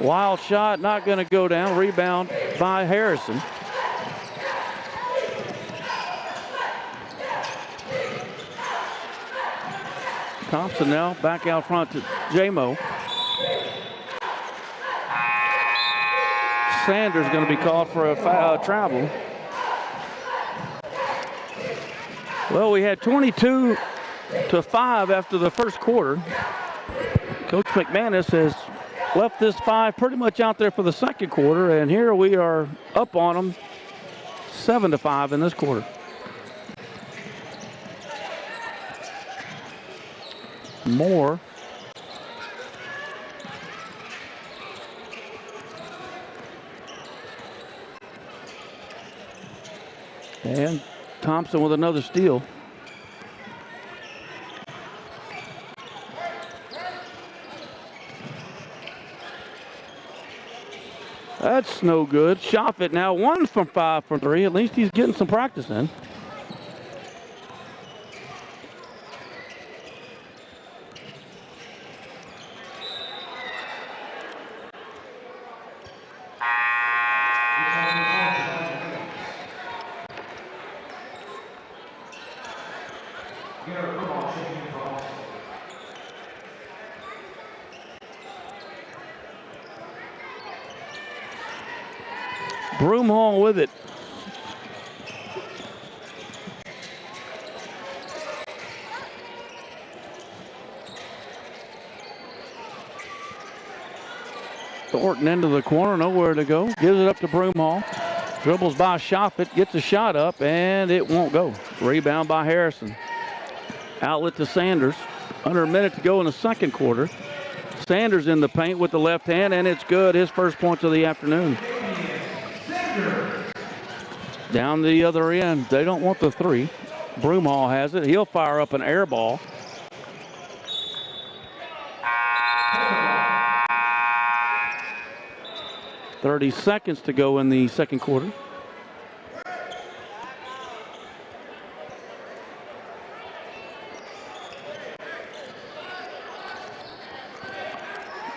S1: Wild shot, not going to go down. Rebound by Harrison. Thompson now back out front to J-Mo. Sanders going to be called for a travel. Well, we had 22-5 after the first quarter. Coach McManus has left this 5 pretty much out there for the second quarter, and here we are up on them 7-5 in this quarter. Moore. And Thompson with another steal. That's no good. Shoffett now 1 from 5 from 3. At least he's getting some practice in. Broomhall with it. Thornton into the corner, nowhere to go. Gives it up to Broomhall. Dribbles by Shoffett, gets a shot up, and it won't go. Rebound by Harrison. Outlet to Sanders. Under a minute to go in the second quarter. Sanders in the paint with the left hand, and it's good. His first points of the afternoon. Down the other end, they don't want the 3. Broomhall has it. He'll fire up an air ball. .30 seconds to go in the second quarter.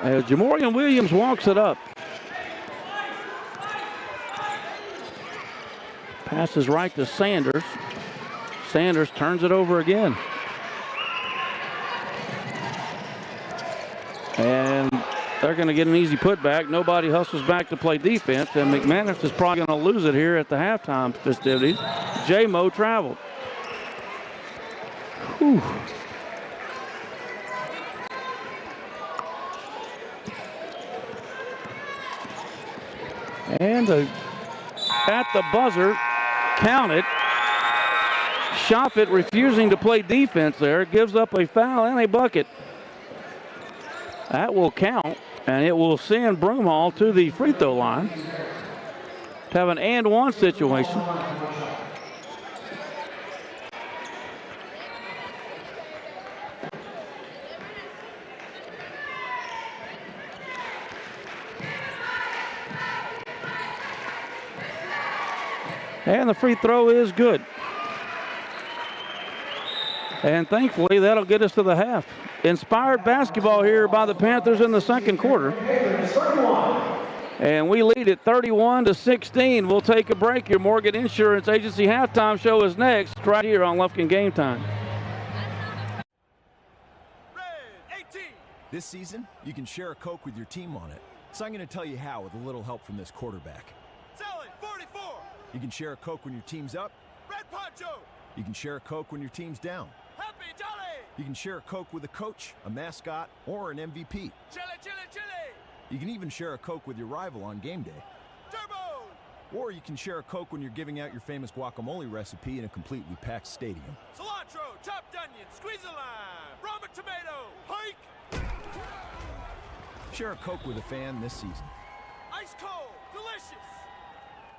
S1: As Jamorian Williams walks it up. Passes right to Sanders. Sanders turns it over again. And they're going to get an easy putback. Nobody hustles back to play defense, and McManus is probably going to lose it here at the halftime festivities. J-Mo traveled. Whew. And at the buzzer, count it. Shoffett refusing to play defense there, gives up a foul and a bucket. That will count, and it will send Broomhall to the free throw line to have an and-one situation. And the free throw is good. And thankfully, that'll get us to the half. Inspired basketball here by the Panthers in the second quarter. And we lead at 31-16. We'll take a break. Your Morgan Insurance Agency halftime show is next, right here on Lufkin Game Time.
S6: This season, you can share a Coke with your team on it. So I'm going to tell you how with a little help from this quarterback.
S7: Sally, 44.
S6: You can share a Coke when your team's up.
S7: Red Poncho.
S6: You can share a Coke when your team's down.
S7: Happy Jolly.
S6: You can share a Coke with a coach, a mascot, or an MVP.
S7: Chili, chili, chili.
S6: You can even share a Coke with your rival on game day.
S7: Turbo.
S6: Or you can share a Coke when you're giving out your famous guacamole recipe in a completely packed stadium.
S7: Cilantro, chopped onion, squeeze a lime, Roma tomato, hike.
S6: Share a Coke with a fan this season.
S7: Ice cold, delicious.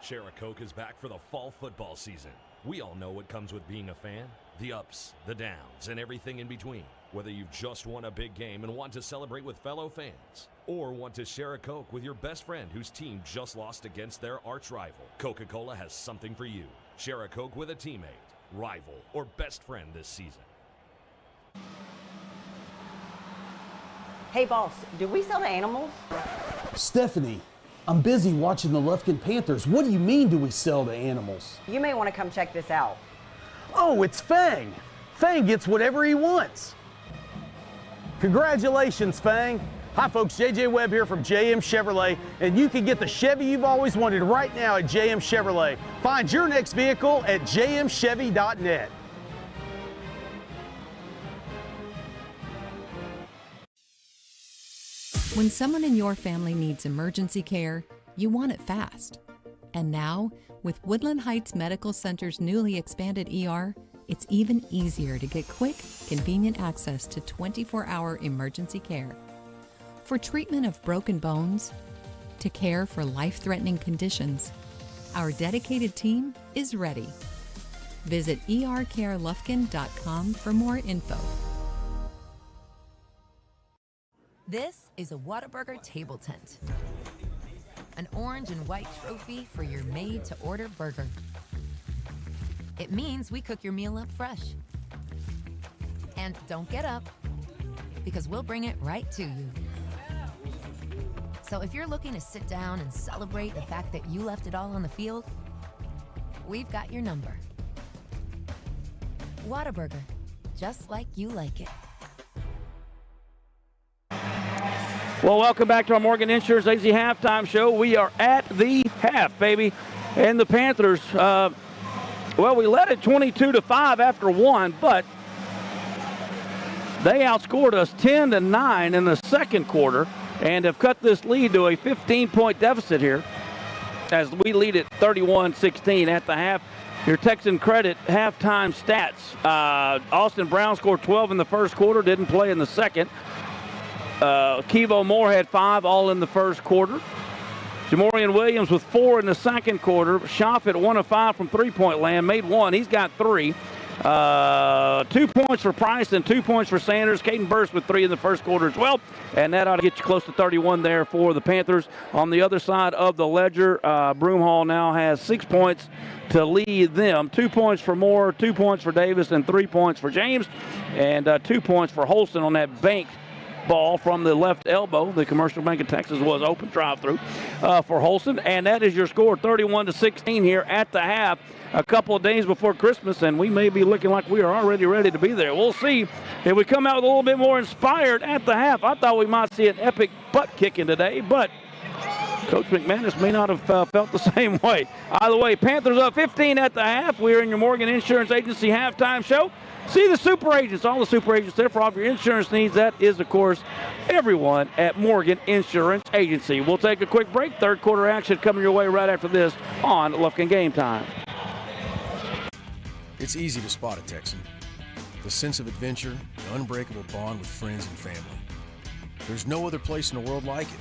S8: Share a Coke is back for the fall football season. We all know what comes with being a fan. The ups, the downs, and everything in between. Whether you've just won a big game and want to celebrate with fellow fans, or want to share a Coke with your best friend whose team just lost against their arch rival, Coca-Cola has something for you. Share a Coke with a teammate, rival, or best friend this season.
S4: Hey, boss, do we sell to animals?
S5: Stephanie, I'm busy watching the Lufkin Panthers. What do you mean, do we sell to animals?
S4: You may want to come check this out.
S5: Oh, it's Fang. Fang gets whatever he wants. Congratulations, Fang. Hi, folks. JJ Webb here from JM Chevrolet, and you can get the Chevy you've always wanted right now at JM Chevrolet. Find your next vehicle at jmchevy.net.
S24: When someone in your family needs emergency care, you want it fast. And now, with Woodland Heights Medical Center's newly expanded ER, it's even easier to get quick, convenient access to 24-hour emergency care. For treatment of broken bones, to care for life-threatening conditions, our dedicated team is ready. Visit ercarelufkin.com for more info.
S9: This is a Whataburger table tent. An orange and white trophy for your made-to-order burger. It means we cook your meal up fresh. And don't get up, because we'll bring it right to you. So if you're looking to sit down and celebrate the fact that you left it all on the field, we've got your number. Whataburger, just like you like it.
S1: Well, welcome back to our Morgan Insurance Agency halftime show. We are at the half, baby. And the Panthers, well, we led it 22-5 after one, but they outscored us 10-9 in the second quarter and have cut this lead to a 15-point deficit here as we lead at 31-16 at the half. Your Texan credit halftime stats. Austin Brown scored 12 in the first quarter, didn't play in the second. Kevo Moore had 5 all in the first quarter. Jamorian Williams with 4 in the second quarter. Shoffett 1 of 5 from three-point land, made 1. He's got 3. 2 points for Price and 2 points for Sanders. Caden Burst with 3 in the first quarter as well. And that ought to get you close to 31 there for the Panthers. On the other side of the ledger, Broomhall now has 6 points to lead them. 2 points for Moore, 2 points for Davis, and 3 points for James. And 2 points for Holston on that banked ball from the left elbow. The Commercial Bank of Texas was open drive-through for Holston, and that is your score, 31-16 here at the half. A couple of days before Christmas, and we may be looking like we are already ready to be there. We'll see if we come out with a little bit more inspired at the half. I thought we might see an epic butt kicking today, but Coach McManus may not have felt the same way. Either way, Panthers up 15 at the half. We're in your Morgan Insurance Agency halftime show. See the super agents, all the super agents there for all of your insurance needs. That is, of course, everyone at Morgan Insurance Agency. We'll take a quick break. Third quarter action coming your way right after this on Lufkin Game Time.
S25: It's easy to spot a Texan. The sense of adventure, the unbreakable bond with friends and family. There's no other place in the world like it.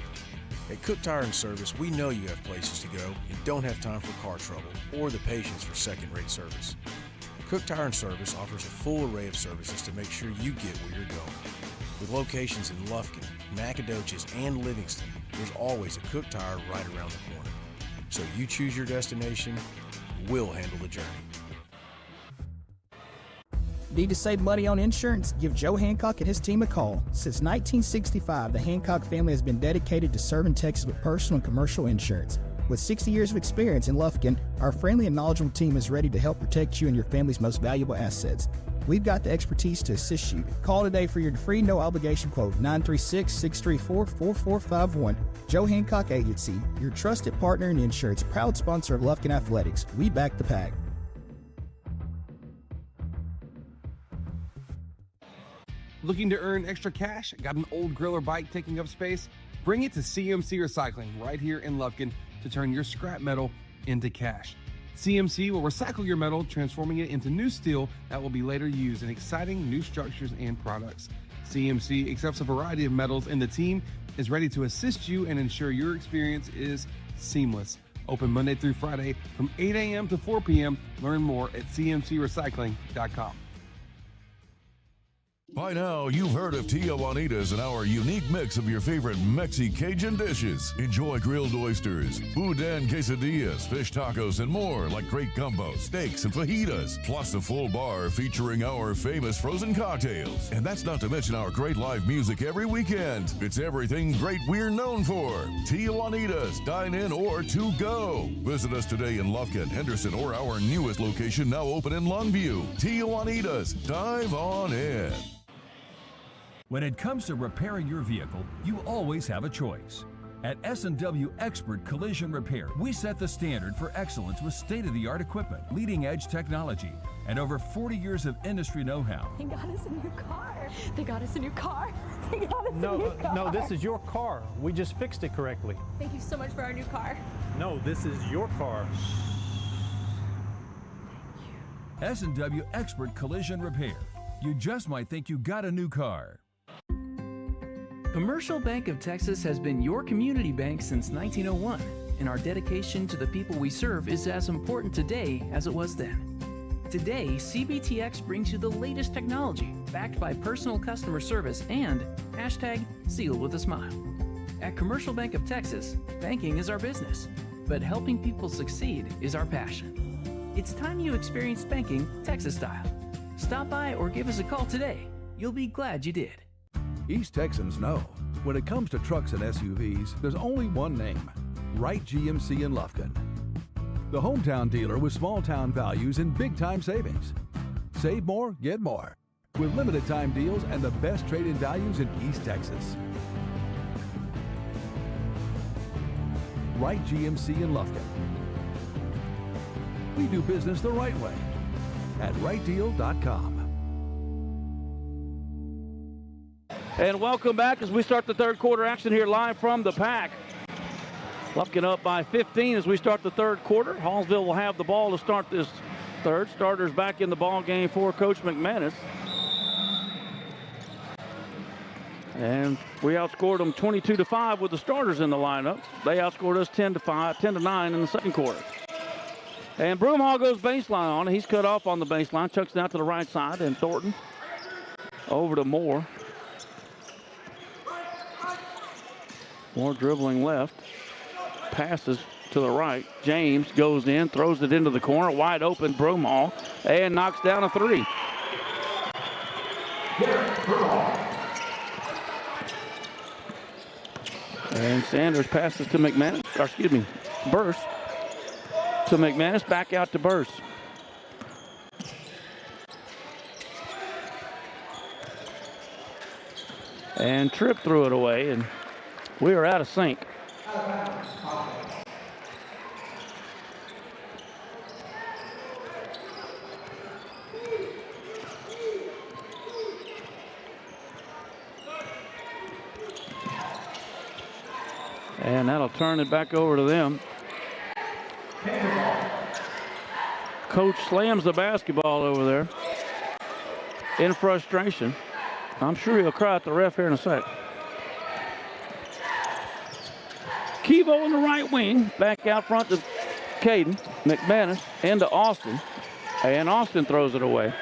S25: At Cook Tire and Service, we know you have places to go and don't have time for car trouble or the patience for second-rate service. Cook Tire and Service offers a full array of services to make sure you get where you're going. With locations in Lufkin, Nacogdoches, and Livingston, there's always a Cook Tire right around the corner. So you choose your destination, we'll handle the journey.
S10: Need to save money on insurance? Give Joe Hancock and his team a call. Since 1965, the Hancock family has been dedicated to serving Texas with personal and commercial insurance. With 60 years of experience in Lufkin, our friendly and knowledgeable team is ready to help protect you and your family's most valuable assets. We've got the expertise to assist you. Call today for your free no-obligation quote, 936-634-4451. Joe Hancock Agency, your trusted partner in insurance, proud sponsor of Lufkin Athletics. We back the pack.
S11: Looking to earn extra cash? Got an old grill or bike taking up space? Bring it to CMC Recycling right here in Lufkin to turn your scrap metal into cash. CMC will recycle your metal, transforming it into new steel that will be later used in exciting new structures and products. CMC accepts a variety of metals, and the team is ready to assist you and ensure your experience is seamless. Open Monday through Friday from 8 a.m. to 4 p.m. Learn more at cmcrecycling.com.
S19: By now, you've heard of Tia Juanita's and our unique mix of your favorite Mexi-Cajun dishes. Enjoy grilled oysters, boudin quesadillas, fish tacos, and more like great gumbo, steaks, and fajitas. Plus a full bar featuring our famous frozen cocktails. And that's not to mention our great live music every weekend. It's everything great we're known for. Tia Juanita's, dine in or to go. Visit us today in Lufkin, Henderson, or our newest location now open in Longview. Tia Juanita's, dive on in.
S13: When it comes to repairing your vehicle, you always have a choice. At S&W Expert Collision Repair, we set the standard for excellence with state-of-the-art equipment, leading-edge technology, and over 40 years of industry know-how.
S14: They got us a new car. They got us a new car. They got us a new car.
S15: No, this is your car. We just fixed it correctly.
S14: Thank you so much for our new car.
S15: No, this is your car.
S13: S&W Expert Collision Repair. You just might think you got a new car.
S16: Commercial Bank of Texas has been your community bank since 1901, and our dedication to the people we serve is as important today as it was then. Today, CBTX brings you the latest technology, backed by personal customer service and #sealed with a smile. At Commercial Bank of Texas, banking is our business, but helping people succeed is our passion. It's time you experienced banking Texas style. Stop by or give us a call today. You'll be glad you did.
S18: East Texans know, when it comes to trucks and SUVs, there's only one name, Wright GMC in Lufkin. The hometown dealer with small-town values and big-time savings. Save more, get more, with limited-time deals and the best trade-in values in East Texas. Wright GMC in Lufkin. We do business the right way at wrightdeal.com.
S1: And welcome back as we start the third quarter action here live from the pack. Lufkin up by 15 as we start the third quarter. Hallsville will have the ball to start this third. Starters back in the ball game for Coach McManus. And we outscored them 22-5 with the starters in the lineup. They outscored us 10-9 in the second quarter. And Broomhall goes baseline on it. He's cut off on the baseline. Chucks it out to the right side, and Thornton over to Moore. Moore dribbling left. Passes to the right. James goes in, throws it into the corner. Wide open, Broomhall, and knocks down a three. And Sanders passes to McManus, or excuse me, Burst to McManus, back out to Burst. And Tripp threw it away, and we are out of sync. And that'll turn it back over to them. Coach slams the basketball over there in frustration. I'm sure he'll cry at the ref here in a sec. Kevo in the right wing, back out front to Caden. McManus into Austin, and Austin throws it away.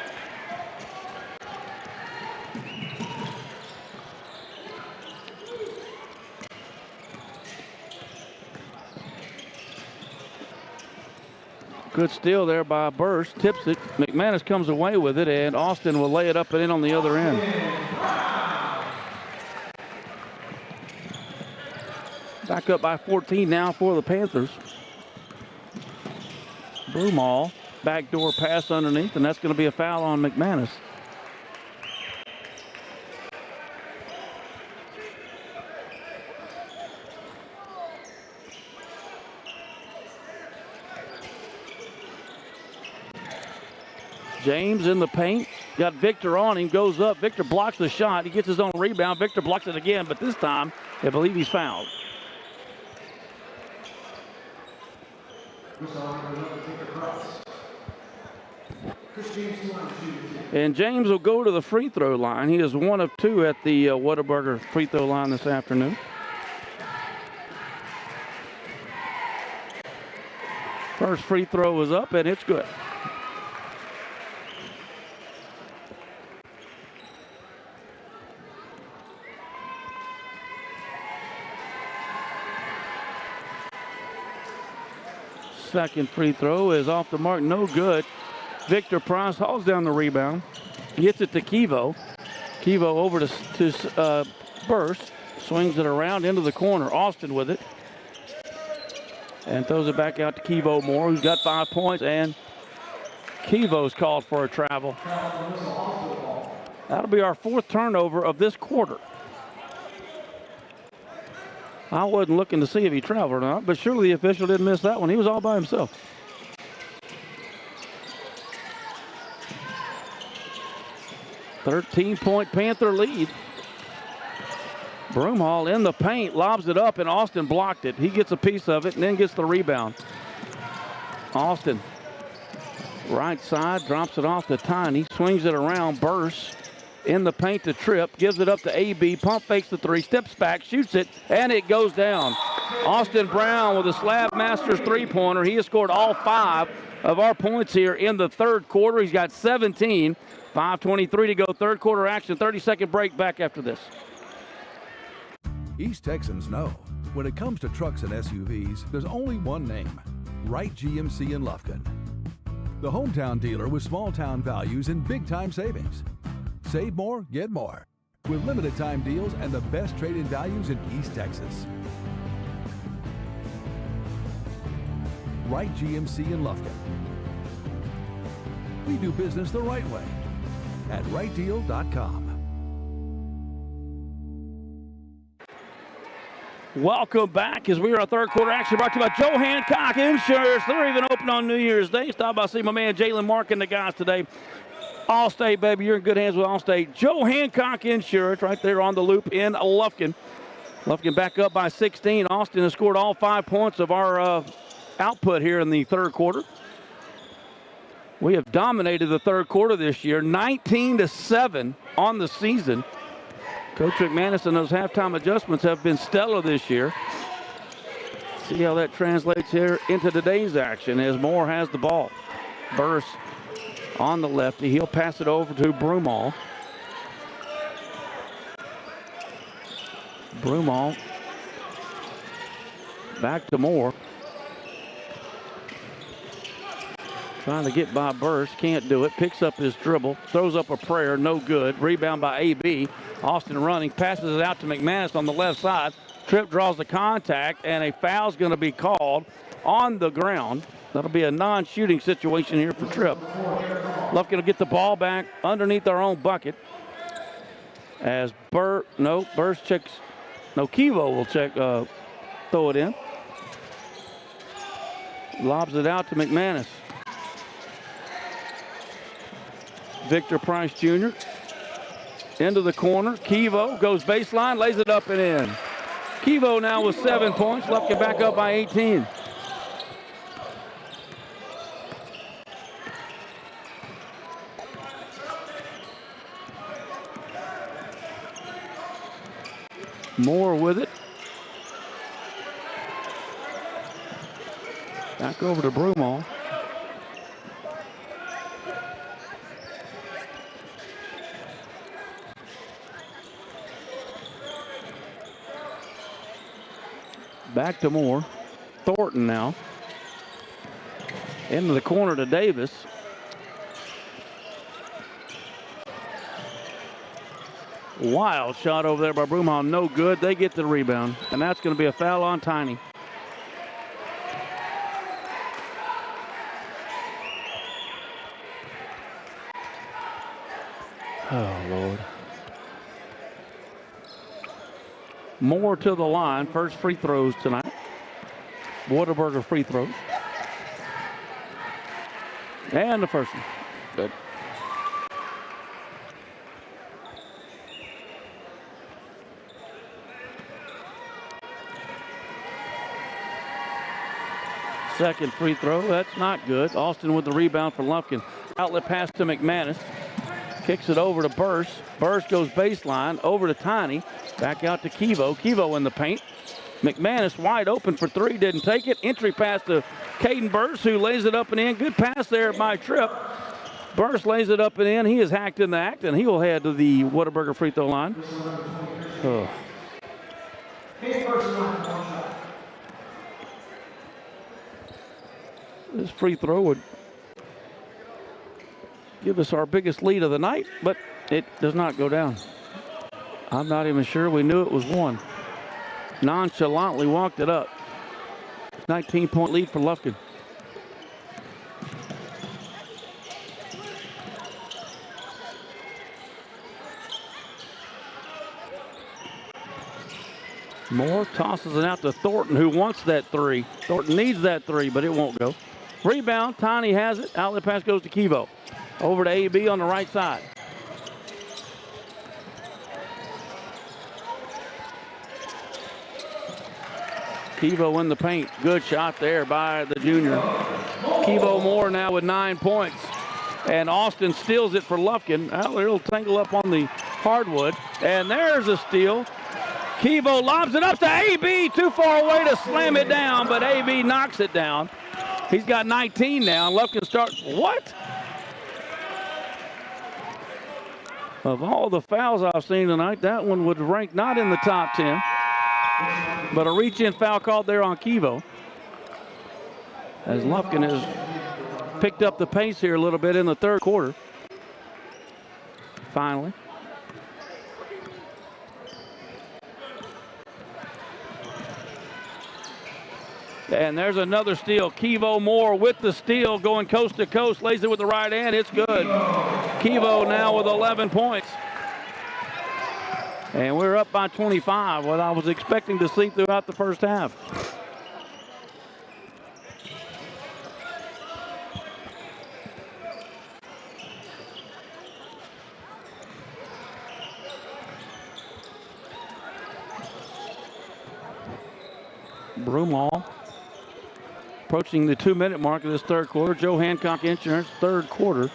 S1: Good steal there by Burst, tips it. McManus comes away with it, and Austin will lay it up and in on the other end. Back up by 14 now for the Panthers. Broomall, backdoor pass underneath, and that's going to be a foul on McManus. James in the paint, got Victor on him, goes up. Victor blocks the shot. He gets his own rebound. Victor blocks it again, but this time I believe he's fouled. And James will go to the free throw line. He is 1 of 2 at the Whataburger free throw line this afternoon. First free throw was up, and it's good. Second free throw is off the mark, no good. Victor Price hauls down the rebound, gets it to Kevo. Kevo over to Burst, swings it around into the corner. Austin with it, and throws it back out to Kevo Moore, who's got 5 points, and Kevo's called for a travel. That'll be our 4th turnover of this quarter. I wasn't looking to see if he traveled or not, but surely the official didn't miss that one. He was all by himself. "13-point Panther lead. Broomall in the paint, lobs it up, and Austin blocked it. He gets a piece of it and then gets the rebound. Austin, right side, drops it off to Tiny, swings it around, bursts in the paint to Tripp, gives it up to AB, pump fakes the 3, steps back, shoots it, and it goes down. Austin Brown with a Slab Masters 3-pointer. He has scored all 5 of our points here in the 3rd quarter. He's got 17. 5:23 to go, 3rd quarter action, 30-second break, back after this.
S18: East Texans know when it comes to trucks and SUVs, there's only one name, Wright GMC in Lufkin. The hometown dealer with small-town values and big-time savings. Save more, get more, with limited-time deals and the best trade-in values in East Texas. Wright GMC in Lufkin. We do business the right way at wrightdeal.com.
S1: Welcome back as we are on 3rd quarter action, brought to you by Joe Hancock Insurance. They're even open on New Year's Day. Stop by, see my man Jalen Mark and the guys today. Allstate, baby, you're in good hands with Allstate. Joe Hancock Insurance right there on the loop in Lufkin. Lufkin back up by 16. Austin has scored all 5 points of our output here in the 3rd quarter. We have dominated the 3rd quarter this year, 19-7 on the season. Coach McManus and those halftime adjustments have been stellar this year. See how that translates here into today's action as Moore has the ball. Burst on the lefty. He'll pass it over to Broomall. Broomall back to Moore. Trying to get by Burst, can't do it. Picks up his dribble, throws up a prayer, no good. Rebound by AB. Austin running, passes it out to McManus on the left side. Tripp draws the contact, and a foul's going to be called on the ground. That'll be a non-shooting situation here for Tripp. Lufkin will get the ball back underneath their own bucket. As Burst checks. No, Kivo will check, throw it in. Lobs it out to McManus. Victor Price Jr. into the corner. Kivo goes baseline, lays it up and in. Kivo now with 7 points. Lufkin back up by 18. Moore with it. Back over to Broomall. Back to Moore. Thornton now. Into the corner to Davis. Wild shot over there by Broomall. No good. They get the rebound. And that's going to be a foul on Tiny. Oh, Lord. Moore to the line. First free throws tonight. Whataburger free throws. And the first one. Good. Second free throw. That's not good. Austin with the rebound for Lufkin. Outlet pass to McManus. Kicks it over to Burst. Burst goes baseline over to Tiny. Back out to Kivo. Kivo in the paint. McManus wide open for three. Didn't take it. Entry pass to Caden Burst, who lays it up and in. Good pass there by Tripp. Burst lays it up and in. He is hacked in the act, and he will head to the Whataburger free throw line. Oh. This free throw would give us our biggest lead of the night, but it does not go down. I'm not even sure we knew it was one. Nonchalantly walked it up. 19-point lead for Lufkin. Moore tosses it out to Thornton, who wants that three. Thornton needs that three, but it won't go. Rebound, Tiny has it. Outlet pass goes to Kivo. Over to AB on the right side. Kivo in the paint. Good shot there by the junior. Kivo Moore now with 9 points. And Austin steals it for Lufkin. Well, it'll tangle up on the hardwood. And there's a steal. Kivo lobs it up to AB. Too far away to slam it down, but AB knocks it down. He's got 19 now. Lufkin starts. What? Of all the fouls I've seen tonight, that one would rank not in the top 10. But a reach-in foul called there on Kivo. As Lufkin has picked up the pace here a little bit in the third quarter. Finally. And there's another steal. Kivo Moore with the steal, going coast to coast, lays it with the right hand. It's good. Kivo now with 11 points. And we're up by 25, what I was expecting to see throughout the first half. Broomall approaching the 2-minute mark of this third quarter. Joe Hancock Insurance, third quarter.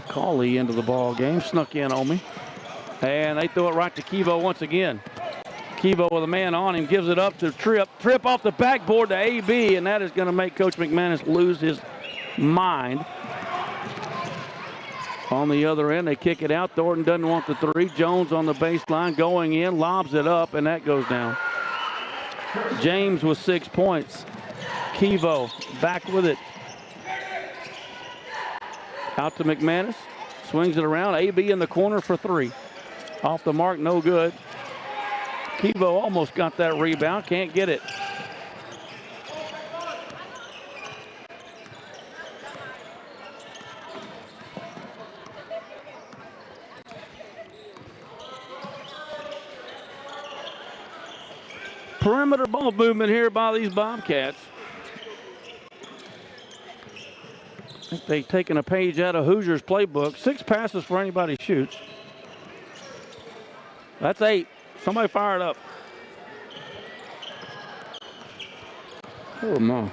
S1: Cauley into the ball game, snuck in on me. And they throw it right to Kivo once again. Kivo with a man on him, gives it up to Tripp. Tripp off the backboard to AB, and that is going to make Coach McManus lose his mind. On the other end, they kick it out. Thornton doesn't want the three. Jones on the baseline, going in, lobs it up, and that goes down. James with 6 points. Kivo back with it. Out to McManus. Swings it around. AB in the corner for three. Off the mark, no good. Kevo almost got that rebound. Can't get it. Perimeter ball movement here by these Bobcats. I think they've taken a page out of Hoosiers' playbook. 6 passes for anybody shoots. That's 8. Somebody fire it up. Oh, my.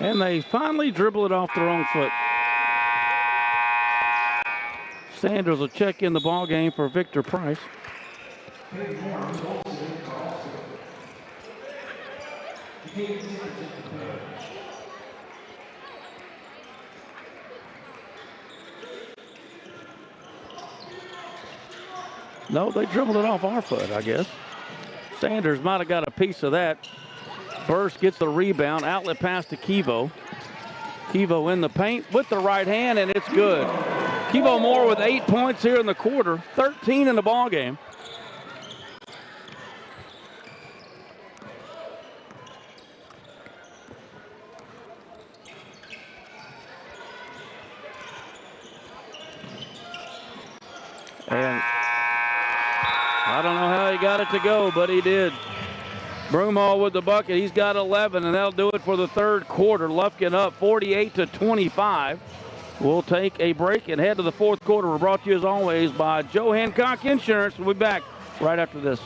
S1: And they finally dribble it off their own foot. Sanders will check in the ball game for Victor Price. No, they dribbled it off our foot, I guess. Sanders might have got a piece of that. Burst gets the rebound. Outlet pass to Kevo. Kevo in the paint with the right hand, and it's good. Kevo Moore with 8 points here in the quarter. 13 in the ball game. And I don't know how he got it to go, but he did. Broomall with the bucket. He's got 11, and that'll do it for the third quarter. Lufkin up 48-25. We'll take a break and head to the fourth quarter. We're brought to you, as always, by Joe Hancock Insurance. We'll be back right after this.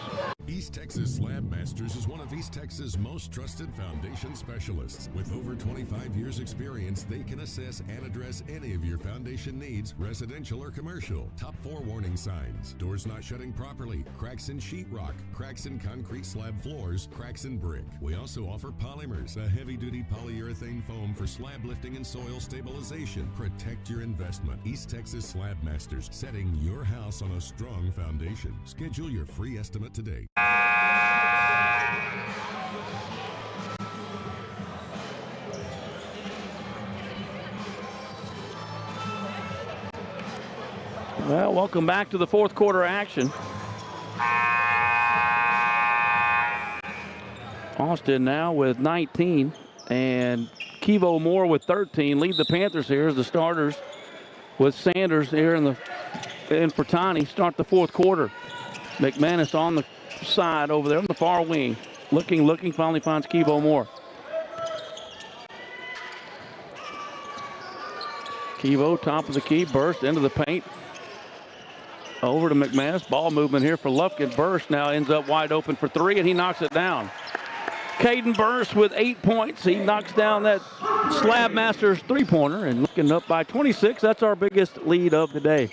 S19: East Texas Slab Masters is one of East Texas' most trusted foundation specialists. With over 25 years experience, they can assess and address any of your foundation needs, residential or commercial. Top 4 warning signs: doors not shutting properly, cracks in sheetrock, cracks in concrete slab floors, cracks in brick. We also offer polymers, a heavy-duty polyurethane foam for slab lifting and soil stabilization. Protect your investment. East Texas Slab Masters, setting your house on a strong foundation. Schedule your free estimate today.
S1: Well, welcome back to the fourth quarter action. Austin now with 19 and Kevo Moore with 13 lead the Panthers here as the starters with Sanders here in Fertani start the fourth quarter. McManus on the side over there on the far wing. Looking, finally finds Kevo Moore. Kevo, top of the key, burst into the paint. Over to McManus. Ball movement here for Lufkin. Burst now ends up wide open for three, and he knocks it down. Caden Burst with 8 points. He knocks down that Slab Masters three-pointer and looking up by 26. That's our biggest lead of the day.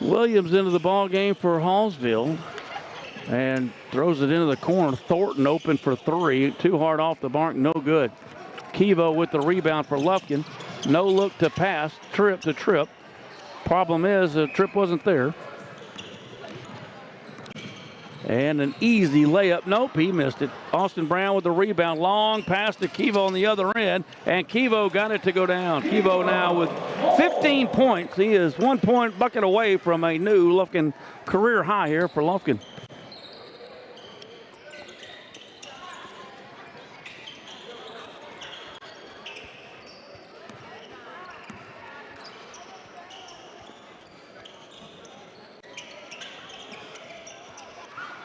S1: Williams into the ball game for Hallsville and throws it into the corner. Thornton open for three. Too hard off the mark, no good. Kevo with the rebound for Lufkin. No look to pass, trip to trip. Problem is the trip wasn't there. And an easy layup. Nope, he missed it. Austin Brown with the rebound. Long pass to Kevo on the other end. And Kevo got it to go down. Kevo now with 15 points. He is 1 point bucket away from a new Lufkin career high here for Lufkin.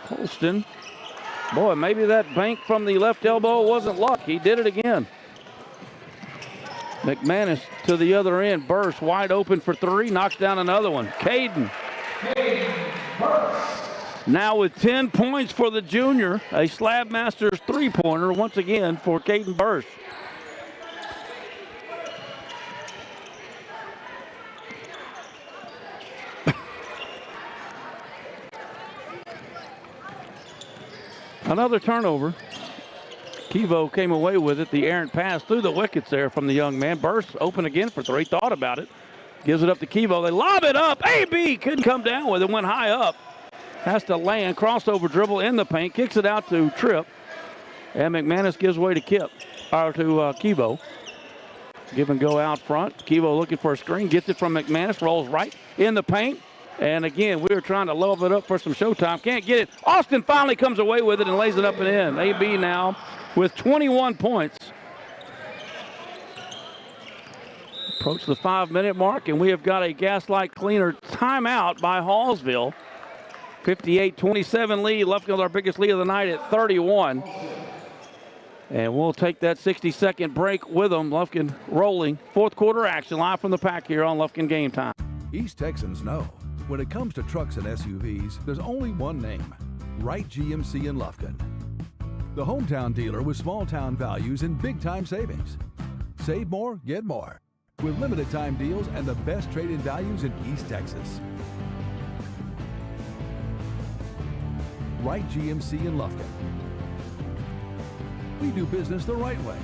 S1: Holston. Boy, maybe that bank from the left elbow wasn't luck. He did it again. McManus to the other end. Burst wide open for three. Knocks down another one. Caden. Now with 10 points for the junior, a Slab Masters three-pointer once again for Caden Bursch. Another turnover. Kevo came away with it. The errant pass through the wickets there from the young man. Bursch open again for three. Thought about it. Gives it up to Kevo. They lob it up. AB couldn't come down with it. Went high up. Has to land. Crossover dribble in the paint. Kicks it out to Tripp. And McManus gives way to Kevo. Give and go out front. Kevo looking for a screen. Gets it from McManus. Rolls right in the paint. And again, we were trying to lob it up for some showtime. Can't get it. Austin finally comes away with it and lays it up and in. AB now with 21 points. Approach the 5-minute mark, and we have got a Gaslight Cleaner timeout by Hallsville. 58-27 lead. Lufkin with our biggest lead of the night at 31. And we'll take that 60-second break with them. Lufkin rolling. Fourth quarter action live from the pack here on Lufkin Game Time.
S18: East Texans know when it comes to trucks and SUVs, there's only one name, Wright GMC in Lufkin. The hometown dealer with small-town values and big-time savings. Save more, get more, with limited-time deals and the best trade-in values in East Texas. Wright GMC in Lufkin. We do business the right way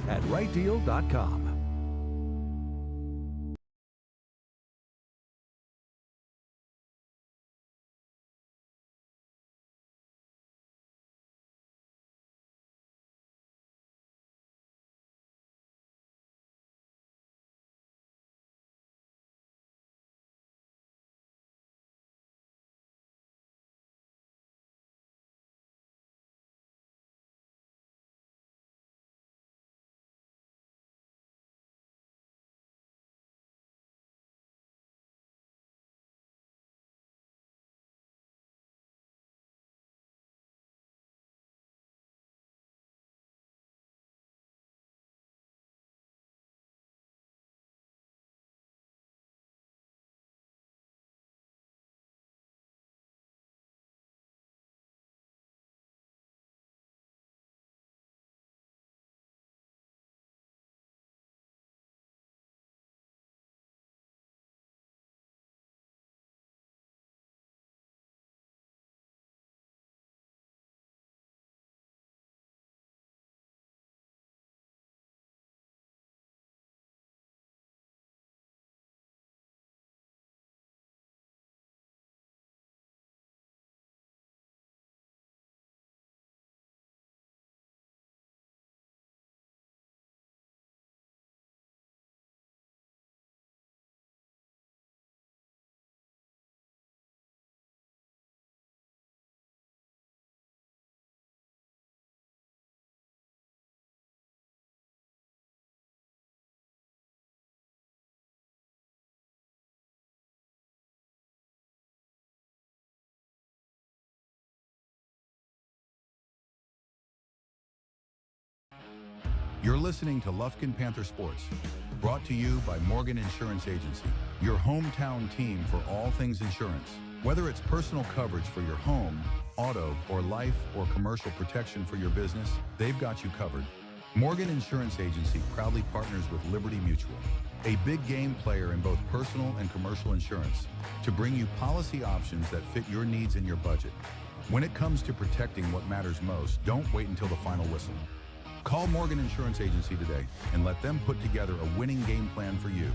S18: at wrightdeal.com.
S17: You're listening to Lufkin Panther Sports, brought to you by Morgan Insurance Agency, your hometown team for all things insurance. Whether it's personal coverage for your home, auto, or life or commercial protection for your business, they've got you covered. Morgan Insurance Agency proudly partners with Liberty Mutual, a big game player in both personal and commercial insurance, to bring you policy options that fit your needs and your budget. When it comes to protecting what matters most, don't wait until the final whistle. Call Morgan Insurance Agency today and let them put together a winning game plan for you.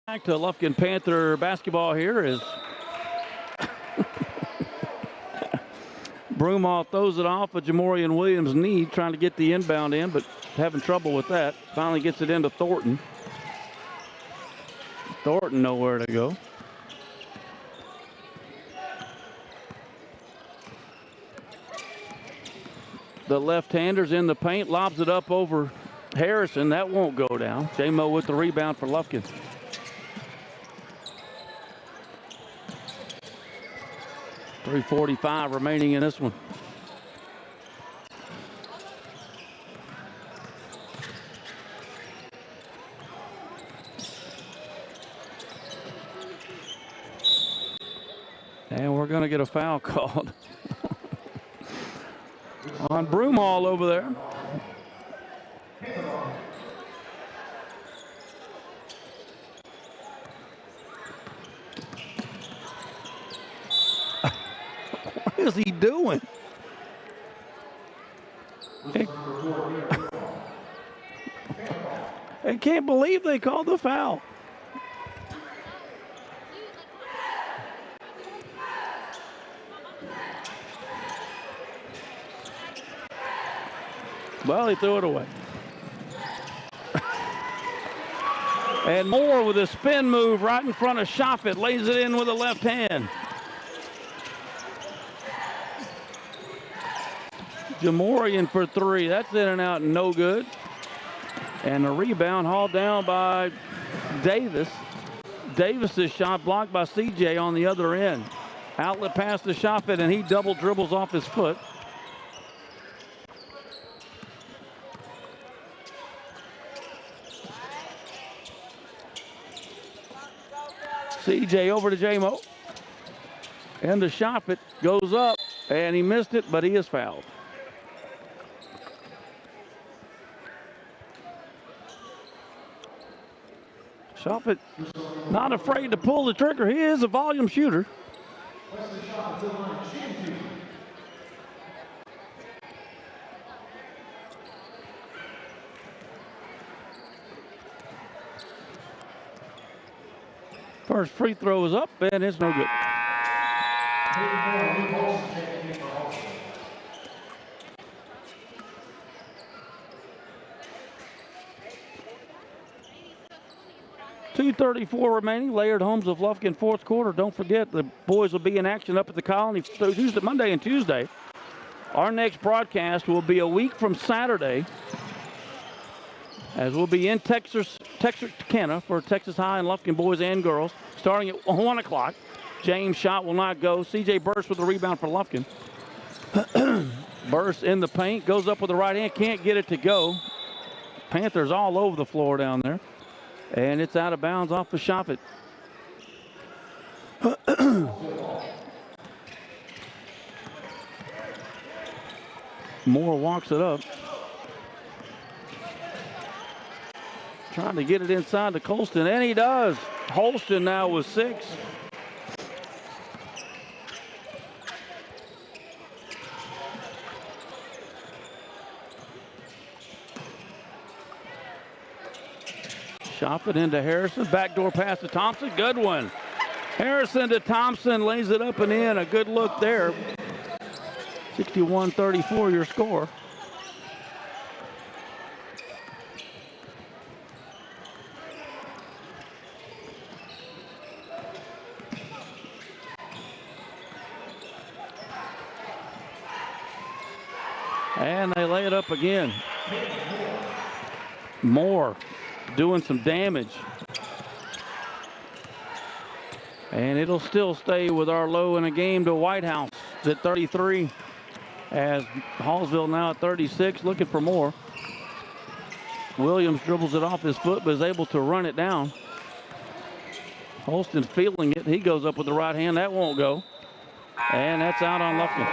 S1: Back to Lufkin Panther basketball here is Broomall throws it off of Jamorian Williams' knee, trying to get the inbound in, but having trouble with that. Finally gets it into Thornton. Thornton nowhere to go. The left-hander's in the paint, lobs it up over Harrison. That won't go down. J-Mo with the rebound for Lufkin. .345 remaining in this one. And we're going to get a foul called on Broomhall over there. What is he doing? I can't believe they called the foul. Well, he threw it away. And Moore with a spin move right in front of Shoffett, lays it in with the left hand. Jamorian for three. That's in and out, no good. And the rebound hauled down by Davis. Davis's shot blocked by CJ on the other end. Outlet pass to Shoffett, and he double dribbles off his foot. CJ over to J-Mo. And the Shoffett goes up, and he missed it, but he is fouled. Shoffett not afraid to pull the trigger. He is a volume shooter. First free throw is up, and it's no good. .234 remaining. Laird Homes of Lufkin, fourth quarter. Don't forget, the boys will be in action up at the Colony Tuesday, Monday and Tuesday. Our next broadcast will be a week from Saturday, as we'll be in Texarkana for Texas High and Lufkin boys and girls, starting at 1 o'clock. James' shot will not go. CJ Burst with the rebound for Lufkin. Burst in the paint, goes up with the right hand, can't get it to go. Panthers all over the floor down there. And it's out of bounds off the Shoffett. Moore walks it up. Trying to get it inside to Colston, and he does. Holston now with 6. Shoffett into Harrison. Backdoor pass to Thompson. Good one. Harrison to Thompson. Lays it up and in. A good look there. 61-34 your score. And they lay it up again. Moore doing some damage. And it'll still stay with our low in a game to Whitehouse at 33. As Hallsville now at 36, looking for more. Williams dribbles it off his foot, but is able to run it down. Holston feeling it. He goes up with the right hand. That won't go. And that's out on Lufkin.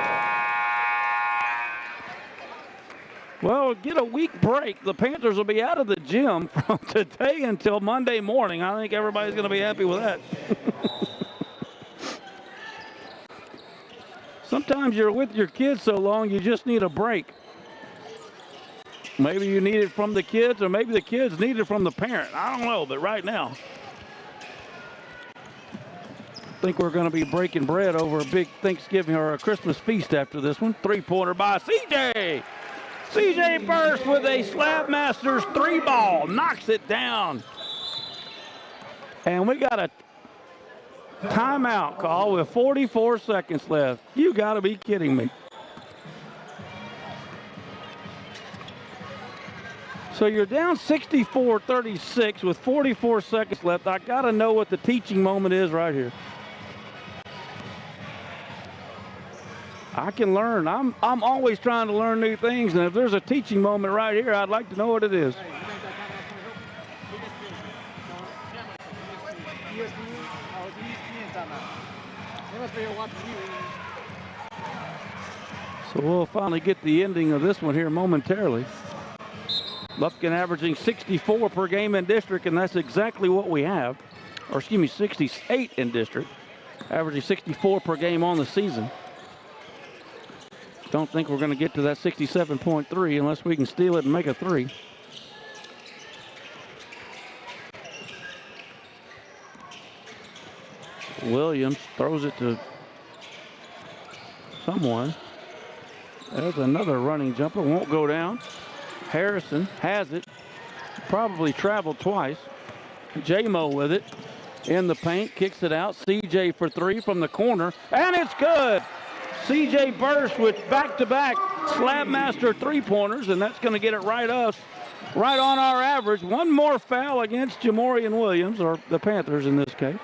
S1: Well, get a week break. The Panthers will be out of the gym from today until Monday morning. I think everybody's going to be happy with that. Sometimes you're with your kids so long, you just need a break. Maybe you need it from the kids, or maybe the kids need it from the parent. I don't know, but right now, I think we're going to be breaking bread over a big Thanksgiving or a Christmas feast after this one. Three-pointer by CJ. CJ Burst with a Slab Masters 3-ball. Knocks it down. And we got a timeout call with 44 seconds left. You got to be kidding me. So you're down 64-36 with 44 seconds left. I got to know what the teaching moment is right here. I can learn. I'm always trying to learn new things, and if there's a teaching moment right here, I'd like to know what it is. So we'll finally get the ending of this one here momentarily. Lufkin averaging 64 per game in district, and that's exactly what we have. Or excuse me, 68 in district, averaging 64 per game on the season. Don't think we're going to get to that 67.3 unless we can steal it and make a three. Williams throws it to someone. There's another running jumper, won't go down. Harrison has it, probably traveled twice. J-Mo with it in the paint, kicks it out. CJ for three from the corner, and it's good. CJ Burst with back-to-back Slabmaster three-pointers, and that's going to get it right on our average. One more foul against Jamorian Williams, or the Panthers in this case.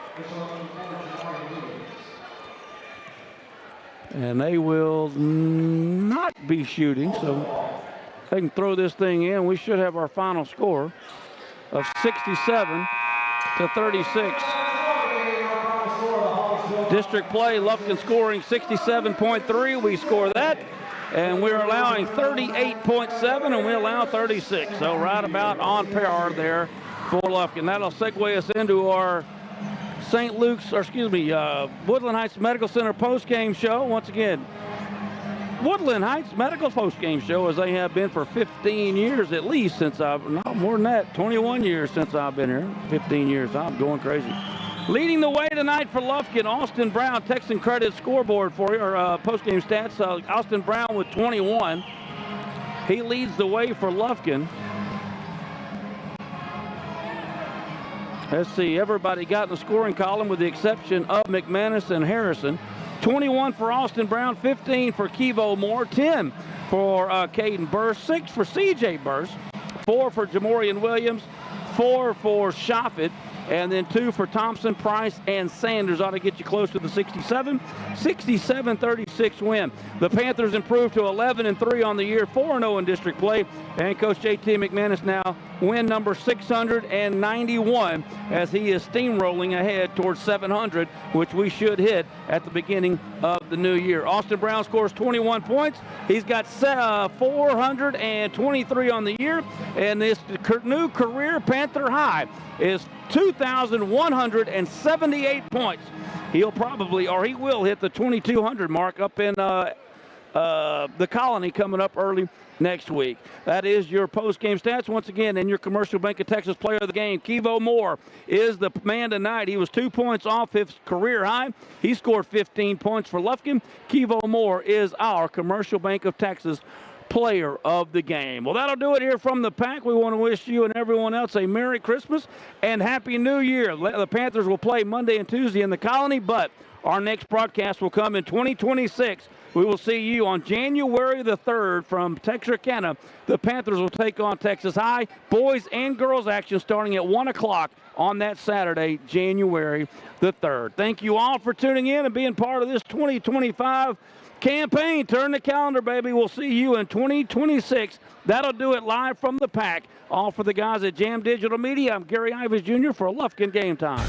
S1: And they will not be shooting, so they can throw this thing in. We should have our final score of 67 to 36. District play, Lufkin scoring 67.3. We score that, and we're allowing 38.7, and we allow 36. So right about on par there for Lufkin. That'll segue us into our Woodland Heights Medical Center post-game show. Once again, Woodland Heights Medical post-game show, as they have been for 15 years at least since more than that, 21 years since I've been here. 15 years, I'm going crazy. Leading the way tonight for Lufkin, Austin Brown. Texan credit scoreboard for you, or post-game stats. Austin Brown with 21. He leads the way for Lufkin. Let's see, everybody got in the scoring column with the exception of McManus and Harrison. 21 for Austin Brown, 15 for Kevo Moore, 10 for Caden Burst, 6 for CJ Burst, 4 for Jamorian Williams, 4 for Shoffett, and then 2 for Thompson, Price, and Sanders. Ought to get you close to the 67. 67-36 win. The Panthers improved to 11-3 on the year, 4-0 in district play. And Coach J.T. McManus now win number 691 as he is steamrolling ahead towards 700, which we should hit at the beginning of the new year. Austin Brown scores 21 points. He's got 423 on the year, and this new career Panther high is 2,178 points. He will hit the 2,200 mark up in the Colony coming up early next week. That is your post-game stats. Once again, in your Commercial Bank of Texas player of the game, Kevo Moore is the man tonight. He was 2 points off his career high. He scored 15 points for Lufkin. Kevo Moore is our Commercial Bank of Texas player of the game. Well, that'll do it here from the Pack. We want to wish you and everyone else a Merry Christmas and Happy New Year. The Panthers will play Monday and Tuesday in the Colony, but our next broadcast will come in 2026. We will see you on January the 3rd from Texarkana. The Panthers will take on Texas High. Boys and girls action starting at 1 o'clock on that Saturday, January the 3rd. Thank you all for tuning in and being part of this 2025 campaign. Turn the calendar, baby. We'll see you in 2026. That'll do it live from the Pack. All for the guys at Jam Digital Media. I'm Gary Ivers Jr. for Lufkin Game Time.